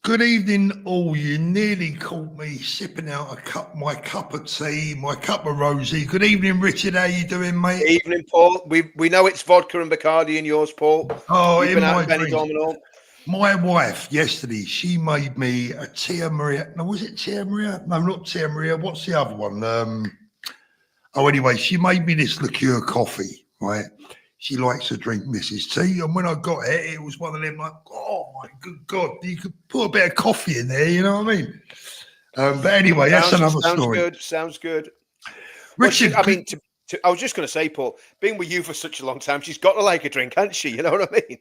Good evening, all. You nearly caught me sipping out my cup of tea, my cup of rosé. Good evening, Richard. How you doing, mate? Evening, Paul. We know it's vodka and Bacardi in yours, Paul. Oh, You've in been out my in Benidorm dreams. and all. My wife yesterday, she made me a Tia Maria. No, was it Tia Maria? No, not Tia Maria. What's the other one? Anyway, she made me this liqueur coffee, right? She likes to drink Mrs. T. And when I got it, it was one of them like, oh my good God, you could put a bit of coffee in there, you know what I mean? But anyway, that's another story. Sounds good. Richard, well, I was just going to say, Paul, being with you for such a long time, she's got to like a drink, hasn't she? You know what I mean?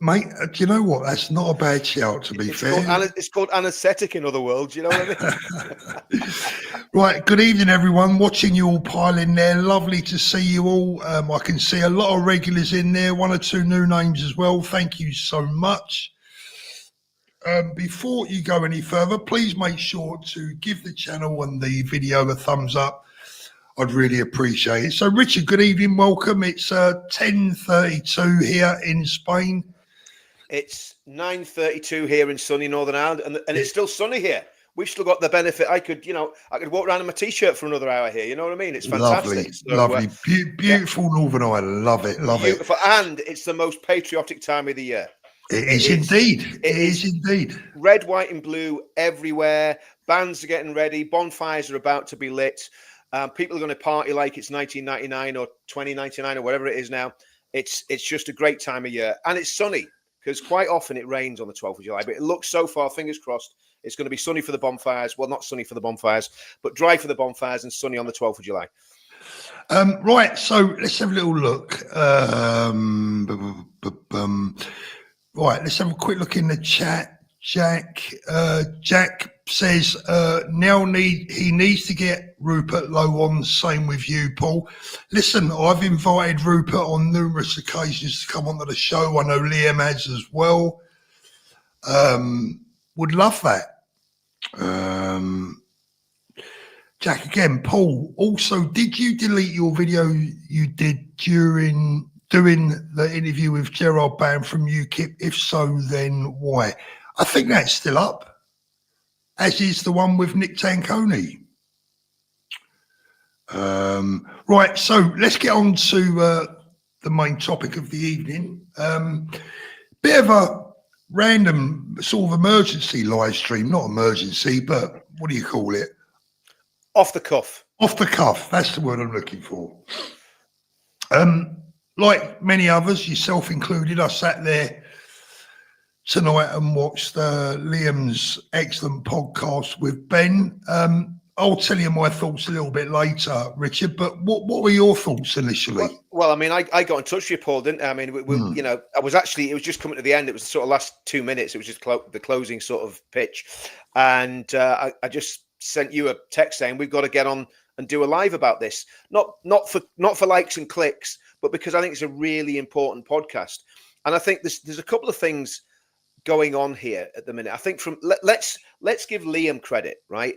mate, do you know what? That's not a bad shout, to be fair. It's called anaesthetic in other worlds, you know what I mean? Right, good evening, everyone. Watching you all pile in there. Lovely to see you all. I can see a lot of regulars in there, one or two new names as well. Thank you so much. Before you go any further, please make sure to give the channel and the video a thumbs up. I'd really appreciate it. So, Richard, good evening. Welcome. It's 10:32 here in Spain. It's 9:32 here in sunny Northern Ireland, and it's still sunny here. We've still got the benefit. I could walk around in my t-shirt for another hour here. You know what I mean? It's fantastic. Lovely. Beautiful Northern Ireland. Love it. Beautiful. And it's the most patriotic time of the year. It is indeed. It is indeed. Red, white, and blue everywhere. Bands are getting ready. Bonfires are about to be lit. People are going to party like it's 1999 or 2099 or whatever it is now. It's just a great time of year, and it's sunny because quite often it rains on the 12th of July. But it looks so far, fingers crossed, it's going to be sunny for the bonfires. Well, not sunny for the bonfires, but dry for the bonfires and sunny on the 12th of July. Right. So let's have a little look. Right, let's have a quick look in the chat. Jack says he needs to get Rupert Lowe on. Same with you, Paul. Listen, I've invited Rupert on numerous occasions to come onto the show. I know Liam has as well. Would love that. Jack again, Paul. Also, did you delete your video you did during doing the interview with Gerard Band from UKIP? If so, then why? I think that's still up, as is the one with Nick Tanconi. Right, so let's get on to the main topic of the evening. Bit of a random sort of emergency live stream, not emergency, but what do you call it? Off the cuff. Off the cuff, that's the word I'm looking for. Like many others, yourself included, I sat there tonight and watched Liam's excellent podcast with Ben. I'll tell you my thoughts a little bit later, Richard, but what were your thoughts initially? Well, I mean, I got in touch with you, Paul, didn't I? I mean, it was just coming to the end. It was the sort of last 2 minutes. It was just the closing sort of pitch. And I just sent you a text saying, we've got to get on and do a live about this. Not for likes and clicks, but because I think it's a really important podcast. And I think there's a couple of things going on here at the minute. I think let's give Liam credit, right?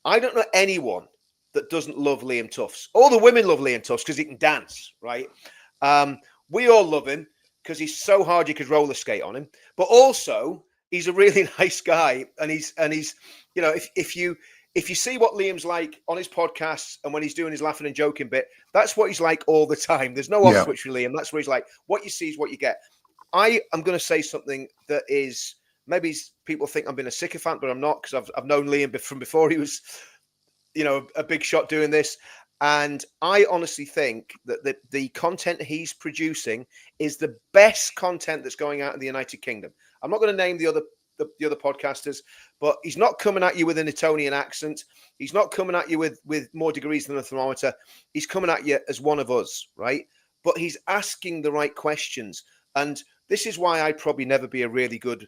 I don't know anyone that doesn't love Liam Tuffs. All the women love Liam Tuffs because he can dance, right? We all love him because he's so hard you could roller skate on him. But also, he's a really nice guy, and he's if you see what Liam's like on his podcasts and when he's doing his laughing and joking bit, that's what he's like all the time. There's no off switch for Liam. That's what he's like. What you see is what you get. I am going to say something that is maybe people think I'm being a sycophant, but I'm not, because I've known Liam from before he was, a big shot doing this. And I honestly think that the content he's producing is the best content that's going out in the United Kingdom. I'm not going to name the other podcasters, but he's not coming at you with an Etonian accent. He's not coming at you with more degrees than a thermometer. He's coming at you as one of us, right? But he's asking the right questions. And this is why I'd probably never be a really good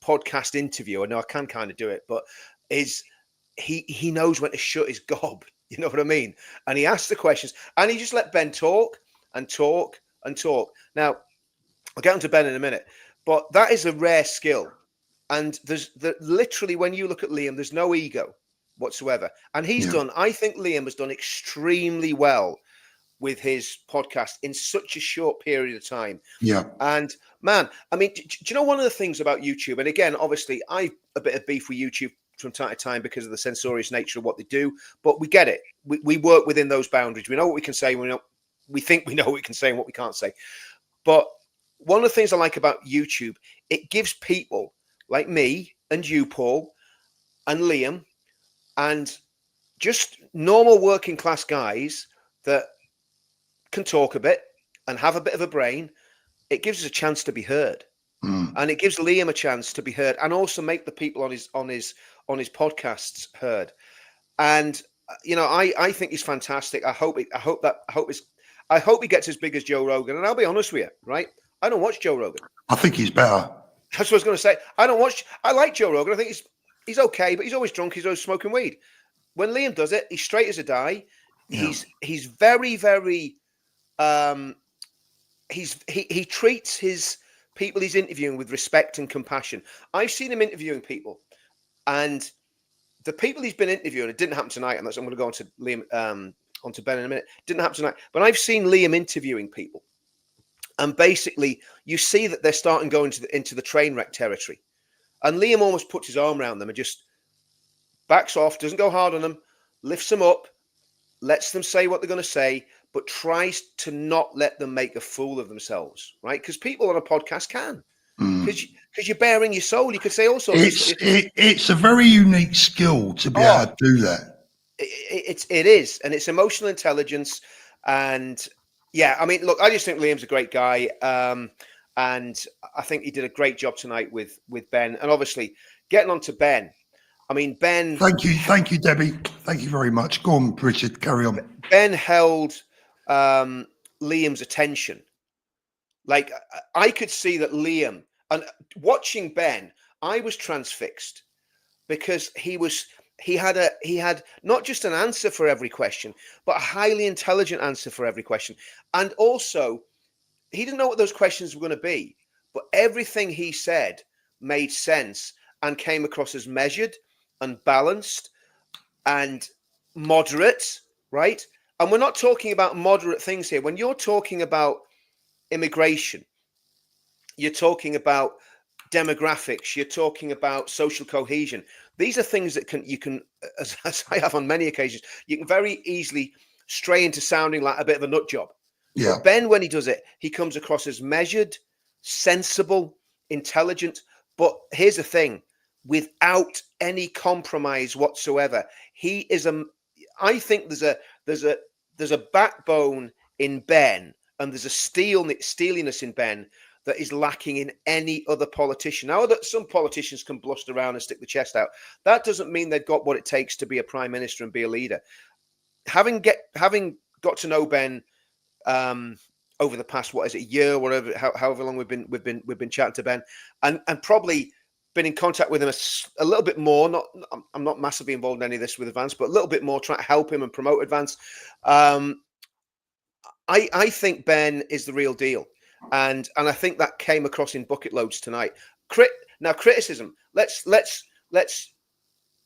podcast interviewer. No, I can kind of do it, but he knows when to shut his gob. You know what I mean? And he asks the questions, and he just let Ben talk and talk and talk. Now, I'll get onto Ben in a minute, but that is a rare skill. And literally, when you look at Liam, there's no ego whatsoever. And I think Liam has done extremely well with his podcast in such a short period of time. Yeah. And man, I mean, do you know one of the things about YouTube? And again, obviously, I've a bit of beef with YouTube from time to time because of the censorious nature of what they do, but we get it. We work within those boundaries. We know what we can say. We think we know what we can say and what we can't say. But one of the things I like about YouTube, it gives people like me and you, Paul, and Liam, and just normal working class guys that can talk a bit and have a bit of a brain. It gives us a chance to be heard, and it gives Liam a chance to be heard, and also make the people on his podcasts heard. And I think he's fantastic. I hope he gets as big as Joe Rogan. And I'll be honest with you, right? I don't watch Joe Rogan. I think he's better. That's what I was going to say. I like Joe Rogan. I think he's okay, but he's always drunk. He's always smoking weed. When Liam does it, he's straight as a die. Yeah. He's very, very. He treats his people he's interviewing with respect and compassion. I've seen him interviewing people, and the people he's been interviewing, it didn't happen tonight, and I'm going to go on to Liam, onto Ben in a minute. Didn't happen tonight, but I've seen Liam interviewing people, and basically you see that they're starting going into the train wreck territory, and Liam almost puts his arm around them and just backs off, doesn't go hard on them, lifts them up, lets them say what they're going to say, but tries to not let them make a fool of themselves, right? Because people on a podcast can. Because you're bearing your soul. You could say all sorts. It's a very unique skill to be able to do that. It is, and it's emotional intelligence. And yeah, I mean, look, I just think Liam's a great guy, and I think he did a great job tonight with Ben. And obviously, getting on to Ben. I mean, Ben. Thank you, Debbie. Thank you very much. Go on, Richard. Carry on. Ben held Liam's attention. Like, I could see that Liam, and watching Ben, I was transfixed because he had not just an answer for every question, but a highly intelligent answer for every question. And also, he didn't know what those questions were going to be, but everything he said made sense and came across as measured and balanced and moderate, right? And we're not talking about moderate things here. When you're talking about immigration, you're talking about demographics, you're talking about social cohesion. These are things that you can, as I have on many occasions, you can very easily stray into sounding like a bit of a nut job. Yeah. But Ben, when he does it, he comes across as measured, sensible, intelligent. But here's the thing, without any compromise whatsoever. He is I think there's a backbone in Ben, and there's a steeliness in Ben that is lacking in any other politician. Now that some politicians can bluster around and stick the chest out, that doesn't mean they've got what it takes to be a prime minister and be a leader. Having got to know Ben over the past, what is it, year, whatever, however long we've been chatting to Ben, and probably been in contact with him a little bit more. I'm not massively involved in any of this with Advance, but a little bit more, trying to help him and promote Advance. I think Ben is the real deal, and I think that came across in bucket loads tonight. Now criticism. Let's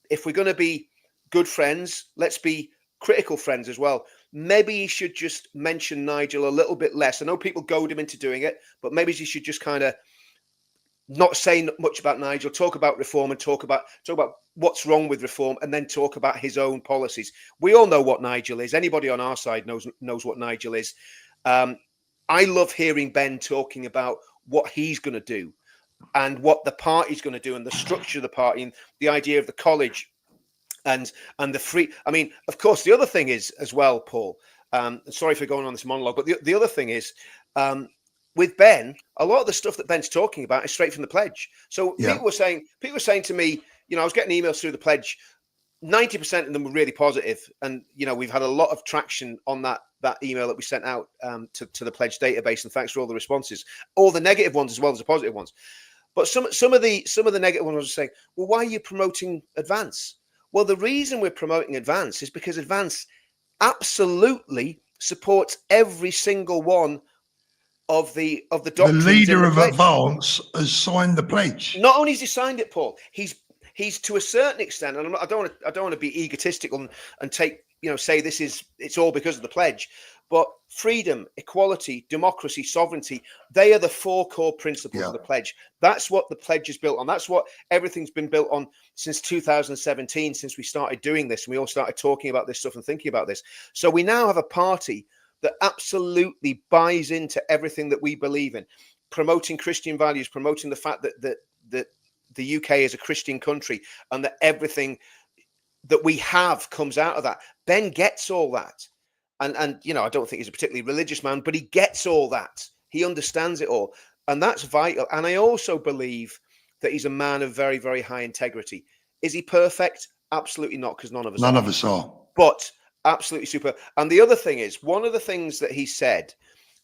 if we're going to be good friends, let's be critical friends as well. Maybe he should just mention Nigel a little bit less. I know people goad him into doing it, but maybe he should just kind of not say much about Nigel, talk about reform and talk about what's wrong with reform, and then talk about his own policies. We all know what Nigel is. Anybody on our side knows what Nigel is. I love hearing Ben talking about what he's going to do and what the party's going to do and the structure of the party and the idea of the college and the free. I mean, of course, the other thing is as well, Paul, sorry for going on this monologue, but the other thing is, with Ben, a lot of the stuff that Ben's talking about is straight from the pledge. So people were saying to me, I was getting emails through the pledge. 90% of them were really positive, and we've had a lot of traction on that email that we sent out to the pledge database. And thanks for all the responses, all the negative ones as well as the positive ones. But some of the negative ones were saying, well, why are you promoting Advance? Well, the reason we're promoting Advance is because Advance absolutely supports every single one of the doctrines. The leader of Advance has signed the pledge. Not only has he signed it, Paul, he's to a certain extent, and I don't want to be egotistical and take say it's all because of the pledge, But freedom, equality, democracy, sovereignty, they are the 4 core principles of the pledge. That's what the pledge is built on. That's what everything's been built on since 2017, since we started doing this and we all started talking about this stuff and thinking about this. So we now have a party that absolutely buys into everything that we believe in, promoting Christian values, promoting the fact that the UK is a Christian country and that everything that we have comes out of that. Ben gets all that. And you know, I don't think he's a particularly religious man, but he gets all that. He understands it all. And that's vital. And I also believe that he's a man of very, very high integrity. Is he perfect? Absolutely not, because none of us are. But absolutely super. And the other thing is, one of the things that he said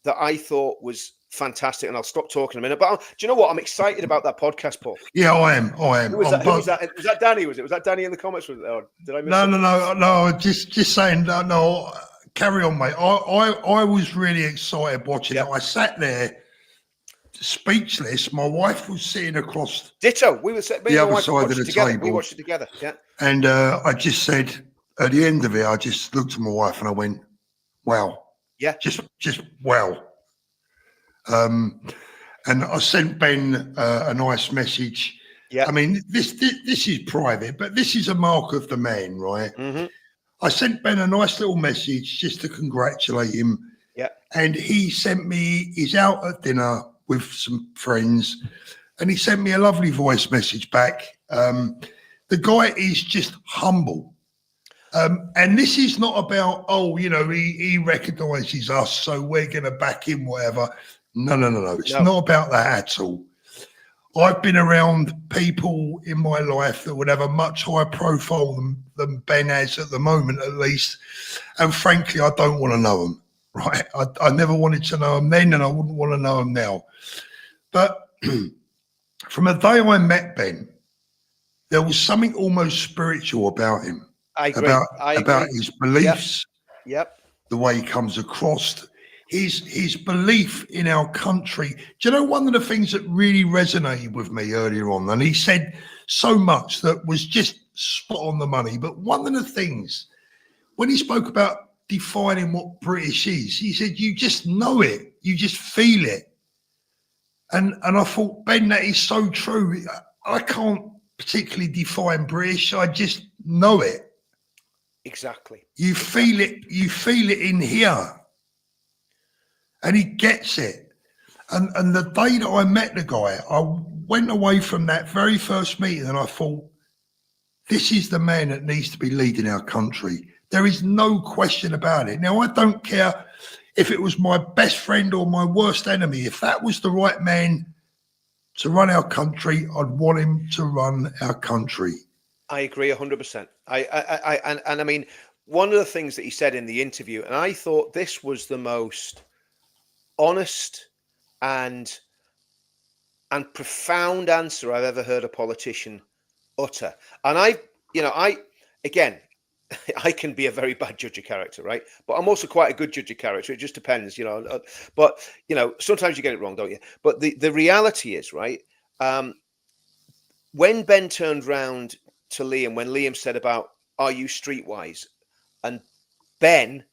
that I thought was fantastic, and I'll stop talking a minute, but do you know what? I'm excited about that podcast, Paul. Yeah, I am. Who was that? Was that Danny? Was that Danny in the comments? Or did I miss No. Just saying, no. Carry on, mate. I was really excited watching it. I sat there speechless. My wife was sitting across. Ditto. We were the other side of the table. We watched it together. Yeah. And I just said at the end of it, I just looked at my wife and I went, "Wow." Yeah. Just wow. And I sent Ben a nice message. Yeah. I mean, this is private, but this is a mark of the man, right? Mm-hmm. I sent Ben a nice little message just to congratulate him. Yeah. And he sent me, he's out at dinner with some friends, and he sent me a lovely voice message back. The guy is just humble. And this is not about, he recognises us, so we're going to back him, whatever. No. It's not about that at all. I've been around people in my life that would have a much higher profile than Ben has at the moment, at least. And frankly, I don't want to know them, right? I never wanted to know them then, and I wouldn't want to know them now. But from the day I met Ben, there was something almost spiritual about him. I agree. About his beliefs, yep. The way he comes across, his belief in our country. Do you know one of the things that really resonated with me earlier on? And he said so much that was just spot on the money. But one of the things, when he spoke about defining what British is, he said, you just know it. You just feel it. And I thought, Ben, that is so true. I can't particularly define British. I just know it. Exactly. You feel it. You feel it in here. And he gets it. And the day that I met the guy, I went away from that very first meeting and I thought, this is the man that needs to be leading our country. There is no question about it. Now, I don't care if it was my best friend or my worst enemy. If that was the right man to run our country, I'd want him to run our country. I agree 100%. I mean, one of the things that he said in the interview, and I thought this was the most honest and profound answer I've ever heard a politician utter. And I can be a very bad judge of character, right? But I'm also quite a good judge of character. It just depends, But, sometimes you get it wrong, don't you? But the reality is, right, when Ben turned round to Liam, when Liam said about, are you streetwise? And Ben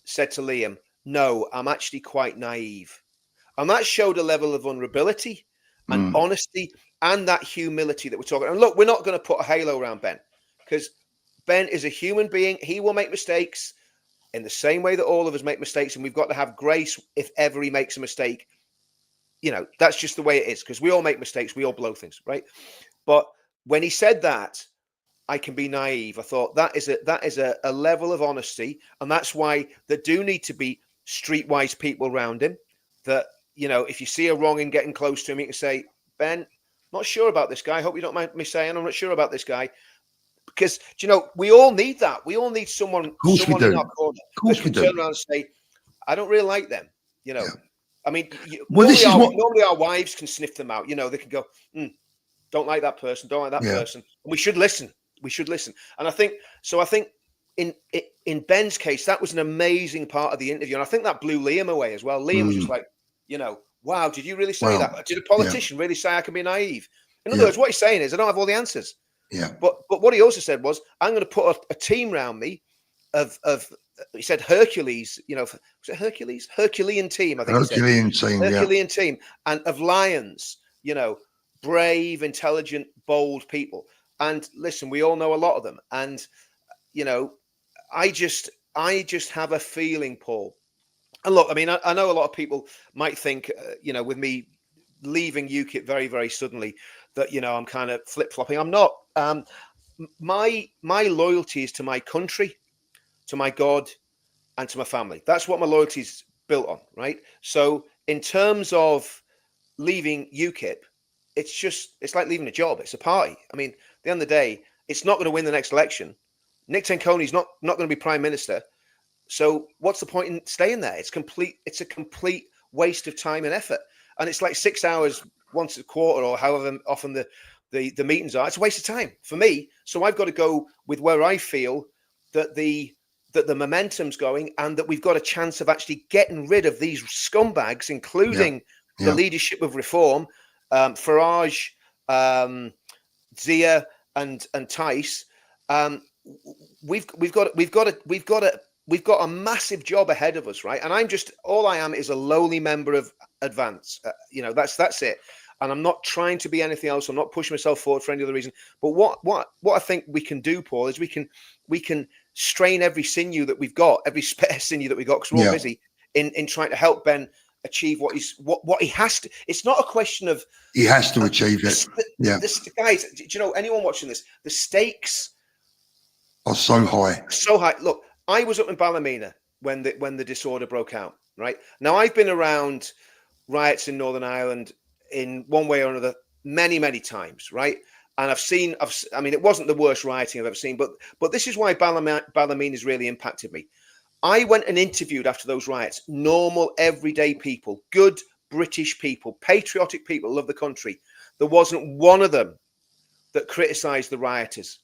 said to Liam, no, I'm actually quite naive. And that showed a level of vulnerability and honesty and that humility that we're talking. And look, we're not going to put a halo around Ben because Ben is a human being. He will make mistakes in the same way that all of us make mistakes. And we've got to have grace if ever he makes a mistake. That's just the way it is because we all make mistakes. We all blow things, right? But when he said that, I can be naive. I thought that is a level of honesty. And that's why there do need to be streetwise people around him that, if you see a wrong and getting close to him, you can say, Ben, not sure about this guy. I hope you don't mind me saying I'm not sure about this guy. Because, we all need that. We all need someone in our corner that can turn around and say, I don't really like them. Yeah. I mean, well, normally our wives can sniff them out. They can go, don't like that person, don't like that person. And we should listen. And I think in Ben's case, that was an amazing part of the interview. And I think that blew Liam away as well. Liam was just like, wow, did you really say that? Did a politician really say I can be naive? In other words, what he's saying is I don't have all the answers. Yeah. But what he also said was, I'm going to put a team around me of he said Hercules, was it Hercules? Herculean team, I think he said. Herculean team, Herculean team, and of lions, brave, intelligent, bold people. And listen, we all know a lot of them. And, I just have a feeling, Paul. And look, I mean, I know a lot of people might think, with me leaving UKIP very, very suddenly, that, I'm kind of flip-flopping. I'm not. My loyalty is to my country, to my God, and to my family. That's what my loyalty is built on, right? So in terms of leaving UKIP, it's like leaving a job. It's a party. I mean, at the end of the day, it's not going to win the next election. Nick Tenconi's not going to be prime minister. So what's the point in staying there? It's a complete waste of time and effort. And it's like 6 hours once a quarter or however often the meetings are. It's a waste of time for me. So I've got to go with where I feel that the momentum's going and that we've got a chance of actually getting rid of these scumbags, including the leadership of Reform, Farage, Zia and Tice. We've got a massive job ahead of us, right? And all I am is a lowly member of Advance. That's it. And I'm not trying to be anything else. I'm not pushing myself forward for any other reason. But what I think we can do, Paul, is we can strain every sinew that we've got, every spare sinew that we've got, because we're all busy in trying to help Ben achieve what he has to. It's not a question of he has to achieve it. Guys, do you know, anyone watching this, the stakes are so high. So high. Look, I was up in Ballymena when the disorder broke out. Right now, I've been around riots in Northern Ireland in one way or another many, many times. Right, and I mean, it wasn't the worst rioting I've ever seen, but this is why Ballymena has really impacted me. I went and interviewed after those riots normal, everyday people, good British people, patriotic people, love the country. There wasn't one of them that criticised the rioters.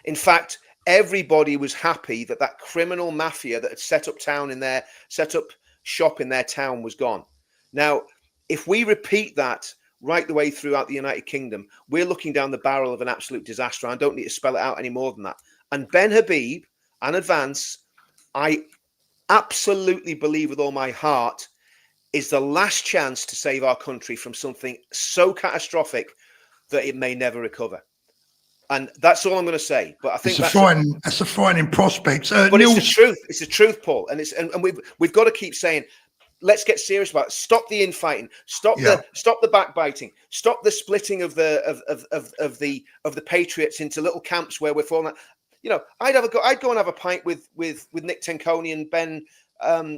In fact, everybody was happy that criminal mafia that had set up shop in their town was gone. Now, if we repeat that right the way throughout the United Kingdom, we're looking down the barrel of an absolute disaster. I don't need to spell it out any more than that. And Ben Habib and Advance, I absolutely believe with all my heart, is the last chance to save our country from something so catastrophic that it may never recover. And that's all I'm going to say. But I think that's a frightening prospect. But Neil, it's the truth. It's the truth, Paul. And we've got to keep saying, let's get serious about it. Stop the infighting. Stop the backbiting. Stop the splitting of the patriots into little camps where we're falling. I'd go and have a pint with Nick Tenconi and Ben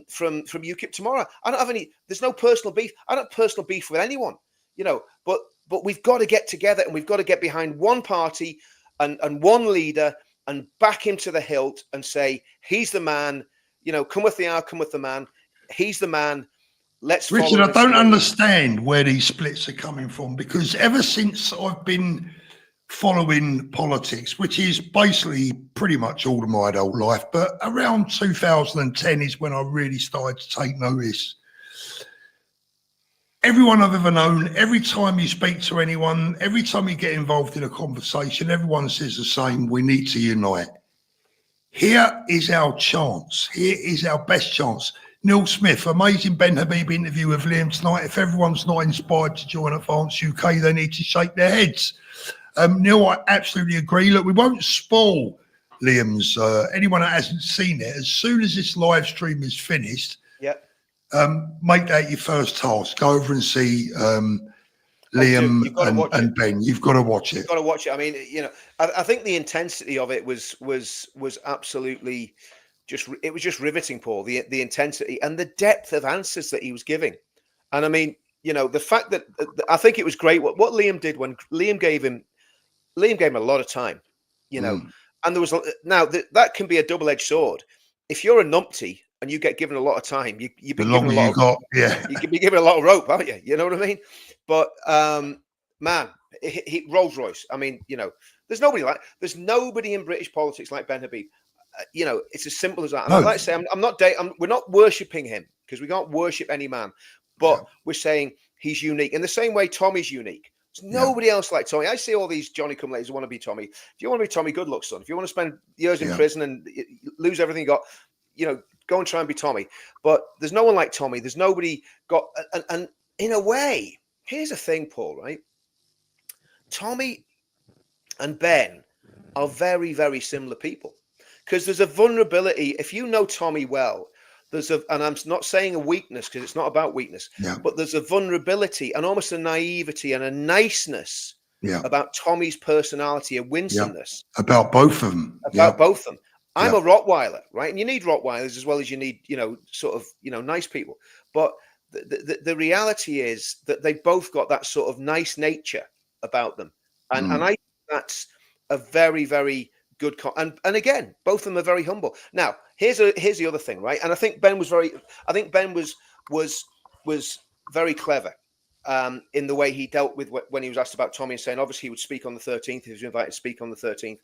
from UKIP tomorrow. I don't have any. There's no personal beef. I don't have personal beef with anyone. But we've got to get together and we've got to get behind one party and one leader and back him to the hilt and say, he's the man, come with the hour, come with the man. He's the man. Let's follow Richard, I don't understand where these splits are coming from, because ever since I've been following politics, which is basically pretty much all of my adult life, but around 2010 is when I really started to take notice. Everyone I've ever known, every time you speak to anyone, every time you get involved in a conversation, everyone says the same: we need to unite. Here is our chance. Here is our best chance. Neil Smith, amazing Ben Habib interview with Liam tonight. If everyone's not inspired to join Advance UK, they need to shake their heads. Neil, I absolutely agree. Look, we won't spoil Liam's, anyone that hasn't seen it, as soon as this live stream is finished, make that your first task. Go over and see Liam and Ben. You've got to watch it. You've got to watch it. I mean, I think the intensity of it was absolutely it was just riveting, Paul. The intensity and the depth of answers that he was giving. And I mean, the fact that I think it was great what Liam did when Liam gave him a lot of time, and there was that can be a double-edged sword. If you're a numpty and you get given a lot of time, you've been given a lot. You can be given a lot of rope, haven't you? You know what I mean? But man, he Rolls Royce. I mean, there's nobody in British politics like Ben Habib. It's as simple as that. And I'd like to say, we're not worshipping him, because we can't worship any man, but we're saying he's unique in the same way Tommy's unique. There's nobody else like Tommy. I see all these Johnny come laters who want to be Tommy. If you want to be Tommy, good luck, son. If you want to spend years in prison and lose everything you got, go and try and be Tommy. But there's no one like Tommy. There's nobody got, and in a way, here's the thing, Paul, right? Tommy and Ben are very, very similar people, because there's a vulnerability. If you know Tommy well, and I'm not saying a weakness, because it's not about weakness, but there's a vulnerability and almost a naivety and a niceness about Tommy's personality, a winsomeness. About both of them. Both of them. I'm a Rottweiler, right? And you need Rottweilers as well as you need, sort of, nice people. But the reality is that they both got that sort of nice nature about them. And I think that's a very, very good. And again, both of them are very humble. Now, here's the other thing, right? And I think Ben was very clever in the way he dealt with when he was asked about Tommy, and saying obviously he would speak on the 13th. He was invited to speak on the 13th.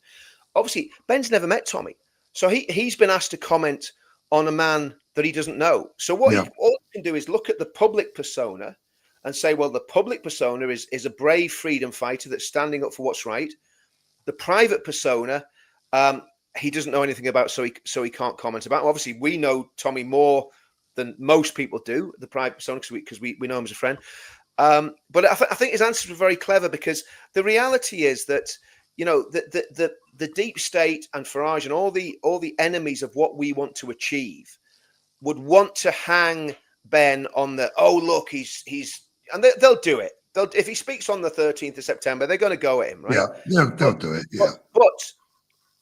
Obviously, Ben's never met Tommy, so he's been asked to comment on a man that he doesn't know. So all he can do is look at the public persona and say, well, the public persona is a brave freedom fighter that's standing up for what's right. The private persona, he doesn't know anything about, so he can't comment about. Obviously, we know Tommy more than most people do, the private persona, because we know him as a friend. But I think his answers were very clever, because the reality is that the deep state and Farage and all the enemies of what we want to achieve would want to hang Ben on the look, he's and they'll do it. If he speaks on the 13th of September, they're going to go at him, right? Yeah, they'll do it. Yeah, but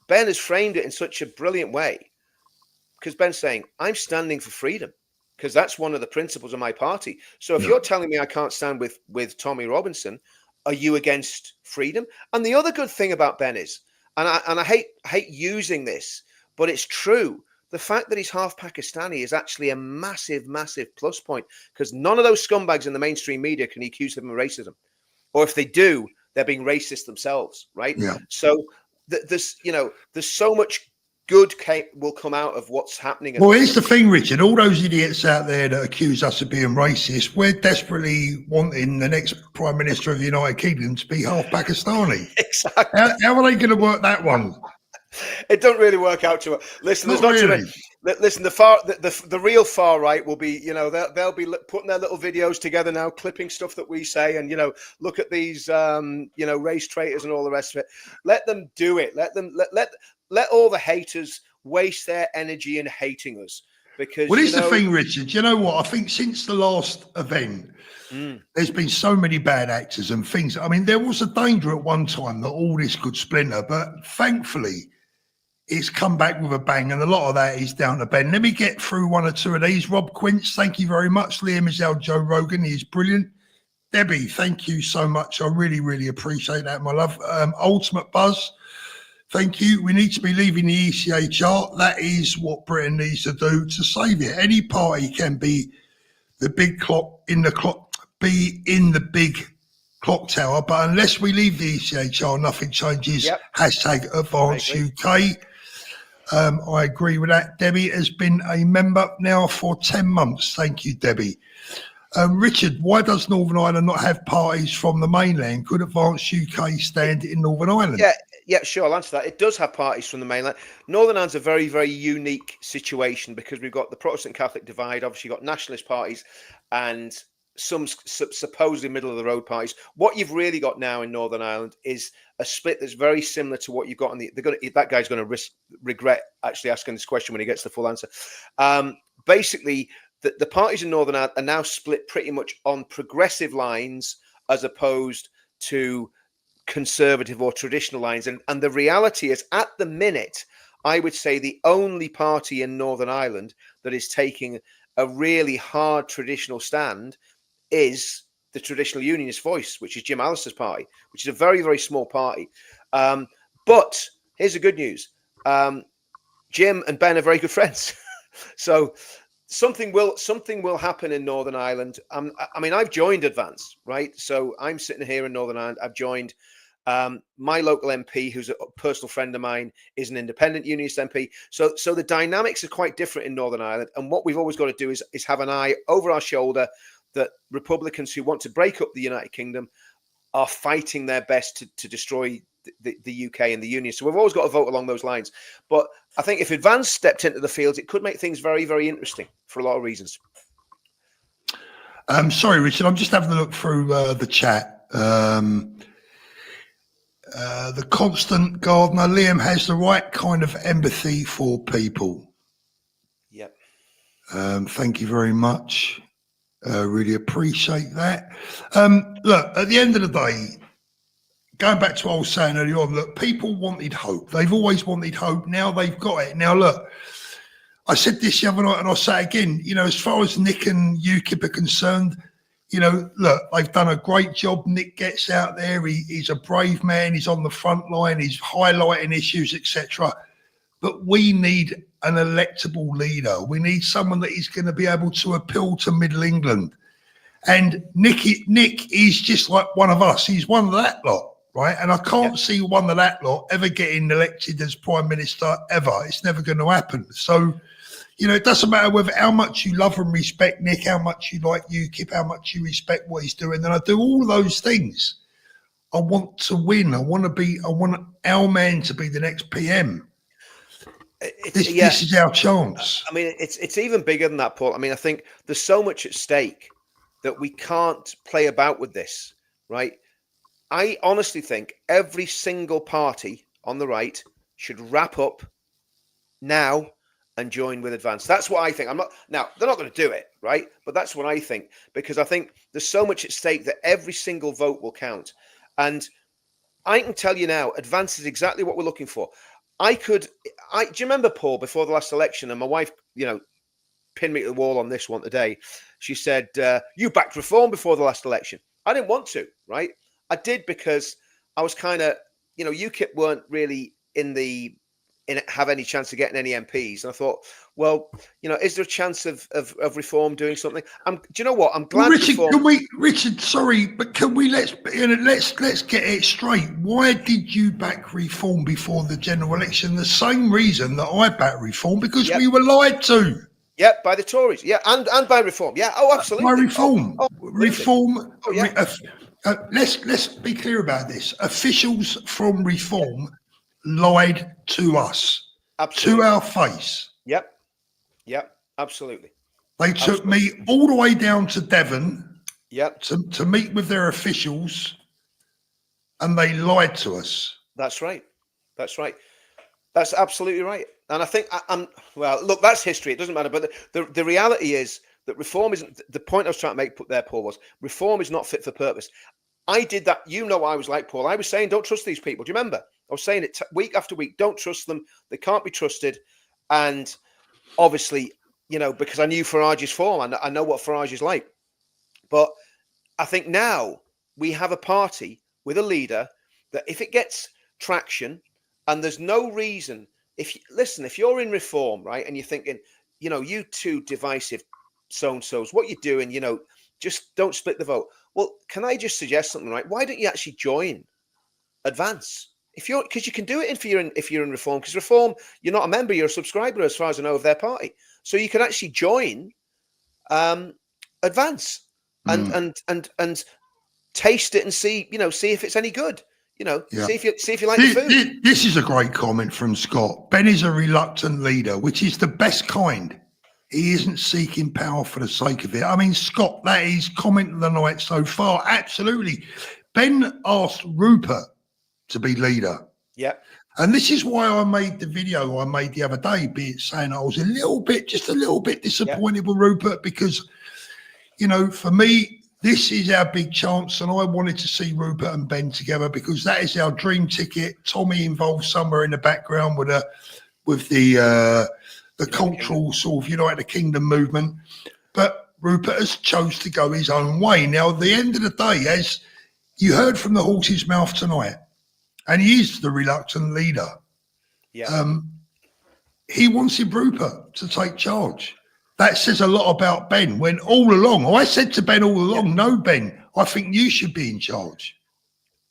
Ben has framed it in such a brilliant way, because Ben's saying, I'm standing for freedom, because that's one of the principles of my party. So if you're telling me I can't stand with Tommy Robinson, are you against freedom? And the other good thing about Ben is, and I hate using this, but it's true, the fact that he's half Pakistani is actually a massive, massive plus point, because none of those scumbags in the mainstream media can accuse him of racism. Or if they do, they're being racist themselves, right? Yeah. So there's so much good will come out of what's happening. Well, here's the thing, Richard. All those idiots out there that accuse us of being racist, we're desperately wanting the next Prime Minister of the United Kingdom to be half Pakistani. Exactly. How are they going to work that one? It don't really work out too well. Listen, there's not too many. Listen, the real far right will be, they'll be putting their little videos together now, clipping stuff that we say, and look at these, race traitors and all the rest of it. Let them do it. Let all the haters waste their energy in hating us, because. Well, here's the thing, Richard. You know what? I think since the last event, there's been so many bad actors and things. I mean, there was a danger at one time that all this could splinter, but thankfully, it's come back with a bang, and a lot of that is down to Ben. Let me get through one or two of these. Rob Quince, thank you very much. Liam is our Joe Rogan. He's brilliant. Debbie, thank you so much. I really, really appreciate that, my love. Ultimate Buzz, thank you. We need to be leaving the ECHR. That is what Britain needs to do to save it. Any party can be the big clock in the big clock tower, but unless we leave the ECHR, nothing changes. Yep. # Advance UK. I agree with that. Debbie has been a member now for 10 months. Thank you, Debbie. Richard, why does Northern Ireland not have parties from the mainland? Could Advance UK stand in Northern Ireland? Yeah, sure. I'll answer that. It does have parties from the mainland. Northern Ireland's a very, very unique situation, because we've got the Protestant Catholic divide. Obviously, you've got nationalist parties and some supposedly middle of the road parties. What you've really got now in Northern Ireland is a split that's very similar to what you've got on that guy's going to regret actually asking this question when he gets the full answer. Basically, the parties in Northern Ireland are now split pretty much on progressive lines as opposed to conservative or traditional lines. And the reality is, at the minute, I would say the only party in Northern Ireland that is taking a really hard traditional stand is the Traditional Unionist Voice, which is Jim Allister's party, which is a very, very small party. But here's the good news. Jim and Ben are very good friends. So something will happen in Northern Ireland. I mean, I've joined Advance, right? So I'm sitting here in Northern Ireland. I've joined my local MP, who's a personal friend of mine, is an independent unionist MP. So the dynamics are quite different in Northern Ireland. And what we've always got to do is have an eye over our shoulder that Republicans who want to break up the United Kingdom are fighting their best to destroy the UK and the Union. So we've always got to vote along those lines. But I think if Advance stepped into the field, it could make things very, very interesting for a lot of reasons. Sorry, Richard, I'm just having a look through the chat. The constant gardener, Liam has the right kind of empathy for people. Yep. Thank you very much. Really appreciate that. Look, at the end of the day, going back to what I was saying earlier on, look, people wanted hope. They've always wanted hope. Now they've got it. Now, look, I said this the other night and I'll say it again, as far as Nick and UKIP are concerned, look, they've done a great job. Nick gets out there. He's a brave man. He's on the front line. He's highlighting issues, etc. But we need an electable leader. We need someone that is going to be able to appeal to Middle England. And Nick is just like one of us. He's one of that lot, right? And I can't see one of that lot ever getting elected as Prime Minister ever. It's never going to happen. So, it doesn't matter how much you love and respect Nick, how much you like UKIP, how much you respect what he's doing. And I do all those things. I want to win. I want our man to be the next PM. This is our chance. I mean, it's even bigger than that, Paul. I mean, I think there's so much at stake that we can't play about with this, right? I honestly think every single party on the right should wrap up now and join with Advance. That's what I think. Now, they're not going to do it, right? But that's what I think, because I think there's so much at stake that every single vote will count. And I can tell you now, Advance is exactly what we're looking for. Do you remember, Paul, before the last election, and my wife, pinned me to the wall on this one today. She said, you backed Reform before the last election. I didn't want to, right? I did because I was kind of, UKIP weren't really have any chance of getting any MPs. And I thought, well, is there a chance of Reform doing something? Do you know what? I'm glad. Well, Richard, sorry, but can we let's get it straight. Why did you back Reform before the general election? The same reason that I backed Reform, because we were lied to. Yeah, by the Tories. Yeah, and by Reform. Yeah, absolutely. By Reform. Reform. Oh, yeah. Let's be clear about this. Officials from Reform lied to us, to our face. Yep, absolutely. They took me all the way down to Devon to meet with their officials, and they lied to us. That's right. That's absolutely right. And I think look, that's history. It doesn't matter. But the reality is that Reform isn't the point I was trying to make there, Paul, was Reform is not fit for purpose. I did that. I was like, Paul, I was saying, don't trust these people. Do you remember? I was saying it week after week. Don't trust them. They can't be trusted. And obviously, because I knew Farage's form, I know what Farage is like. But I think now we have a party with a leader that if it gets traction, and there's no reason, if you're in Reform, right, and you're thinking, you two divisive so-and-sos, what you're doing, just don't split the vote. Well, can I just suggest something, right? Why don't you actually join Advance? Because you can do it if you're in Reform, because Reform, you're not a member, you're a subscriber, as far as I know, of their party. So you can actually join Advance and taste it and see if it's any good. See if you like the food. This is a great comment from Scott. Ben is a reluctant leader, which is the best kind. He isn't seeking power for the sake of it. I mean, Scott, that is comment of the night so far. Absolutely. Ben asked Rupert to be leader. Yeah. And this is why I made the video I made the other day, be it saying I was just a little bit disappointed with Rupert, because, for me, this is our big chance, and I wanted to see Rupert and Ben together because that is our dream ticket. Tommy involved somewhere in the background with the cultural sort of United Kingdom movement, but Rupert has chose to go his own way. Now, at the end of the day, as you heard from the horse's mouth tonight, and he is the reluctant leader. Yeah. He wanted Rupert to take charge. That says a lot about Ben, when all along, I said to Ben all along, no, Ben, I think you should be in charge.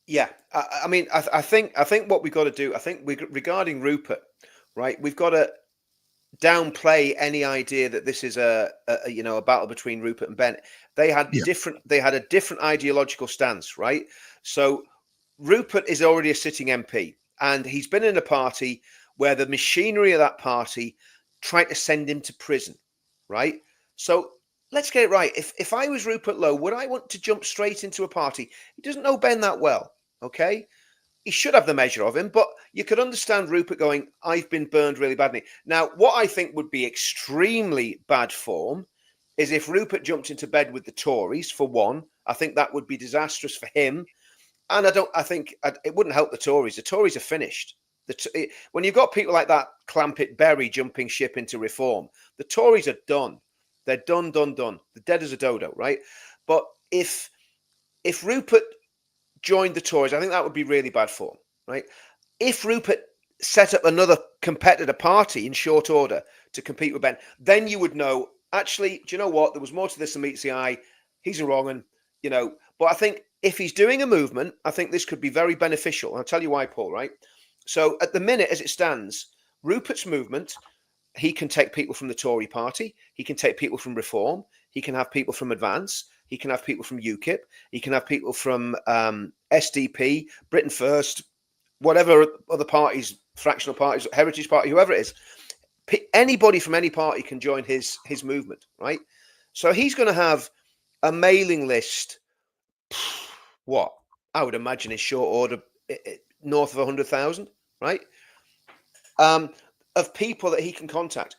Yeah. I think what we've got to do, regarding Rupert, right, we've got to downplay any idea that this is a battle between Rupert and Ben. They had a different ideological stance, right? So Rupert is already a sitting MP, and he's been in a party where the machinery of that party tried to send him to prison, right? So let's get it right. If I was Rupert Lowe, would I want to jump straight into a party? He doesn't know Ben that well, okay? He should have the measure of him, but you could understand Rupert going, I've been burned really badly. Now, what I think would be extremely bad form is if Rupert jumped into bed with the Tories, for one. I think that would be disastrous for him. And I think it wouldn't help the Tories. The Tories are finished. When you've got people like that, Clampett Berry jumping ship into reform, the Tories are done. They're done. They're dead as a dodo, right? But if Rupert joined the Tories, I think that would be really bad form, right? If Rupert set up another competitor party in short order to compete with Ben, then you would know, actually, do you know what? There was more to this than meets the eye. He's a wrong one, you know. But I think if he's doing a movement, I think this could be very beneficial. And I'll tell you why, Paul, right? So at the minute, as it stands, Rupert's movement, he can take people from the Tory party. He can take people from Reform. He can have people from Advance. He can have people from UKIP. He can have people from SDP, Britain First, whatever other parties, fractional parties, Heritage Party, whoever it is. Anybody from any party can join his movement, right? So he's going to have a mailing list, what? I would imagine in short order, north of 100,000, right? Of people that he can contact.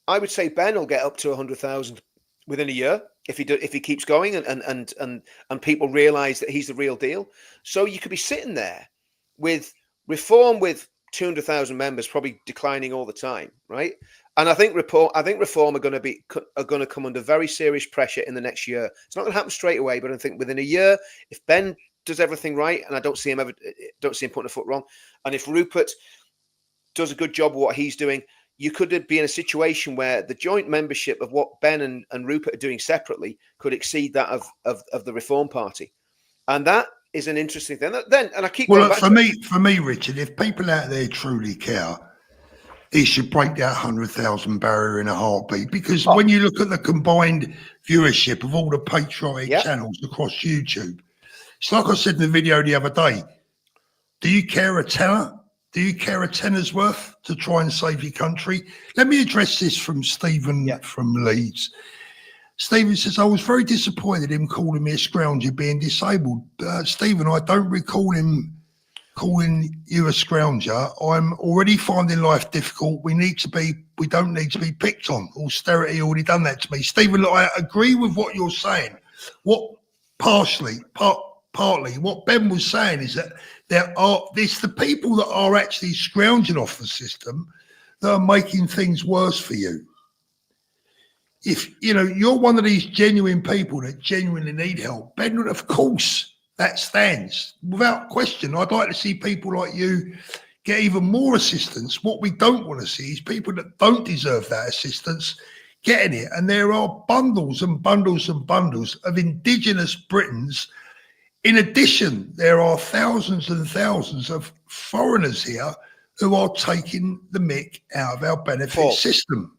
I would say Ben will get up to 100,000 within a year if he keeps going and people realize that he's the real deal. So you could be sitting there with Reform with 200,000 members, probably declining all the time, right? And I think Reform are going to come under very serious pressure in the next year. It's not going to happen straight away, but I think within a year, if Ben does everything right, and I don't see him putting a foot wrong, and if Rupert does a good job of what he's doing, you could be in a situation where the joint membership of what Ben and Rupert are doing separately could exceed that of the Reform Party, and that is an interesting thing. Then, and I keep well, for me, Richard, if people out there truly care, he should break that 100,000 barrier in a heartbeat. Because when you look at the combined viewership of all the patriotic channels across YouTube, it's like I said in the video the other day. Do you care a tenner? Do you care a tenner's worth to try and save your country? Let me address this from Stephen from Leeds. Stephen says, I was very disappointed in him calling me a scrounger being disabled. Stephen, I don't recall him calling you a scrounger. I'm already finding life difficult. We don't need to be picked on. Austerity already done that to me. Stephen, look, I agree with what you're saying. Partly, what Ben was saying is that it's the people that are actually scrounging off the system that are making things worse for you. If you're one of these genuine people that genuinely need help, Ben, of course that stands without question. I'd like to see people like you get even more assistance. What we don't want to see is people that don't deserve that assistance getting it. And there are bundles and bundles and bundles of Indigenous Britons. In addition, there are thousands and thousands of foreigners here who are taking the mick out of our benefit system.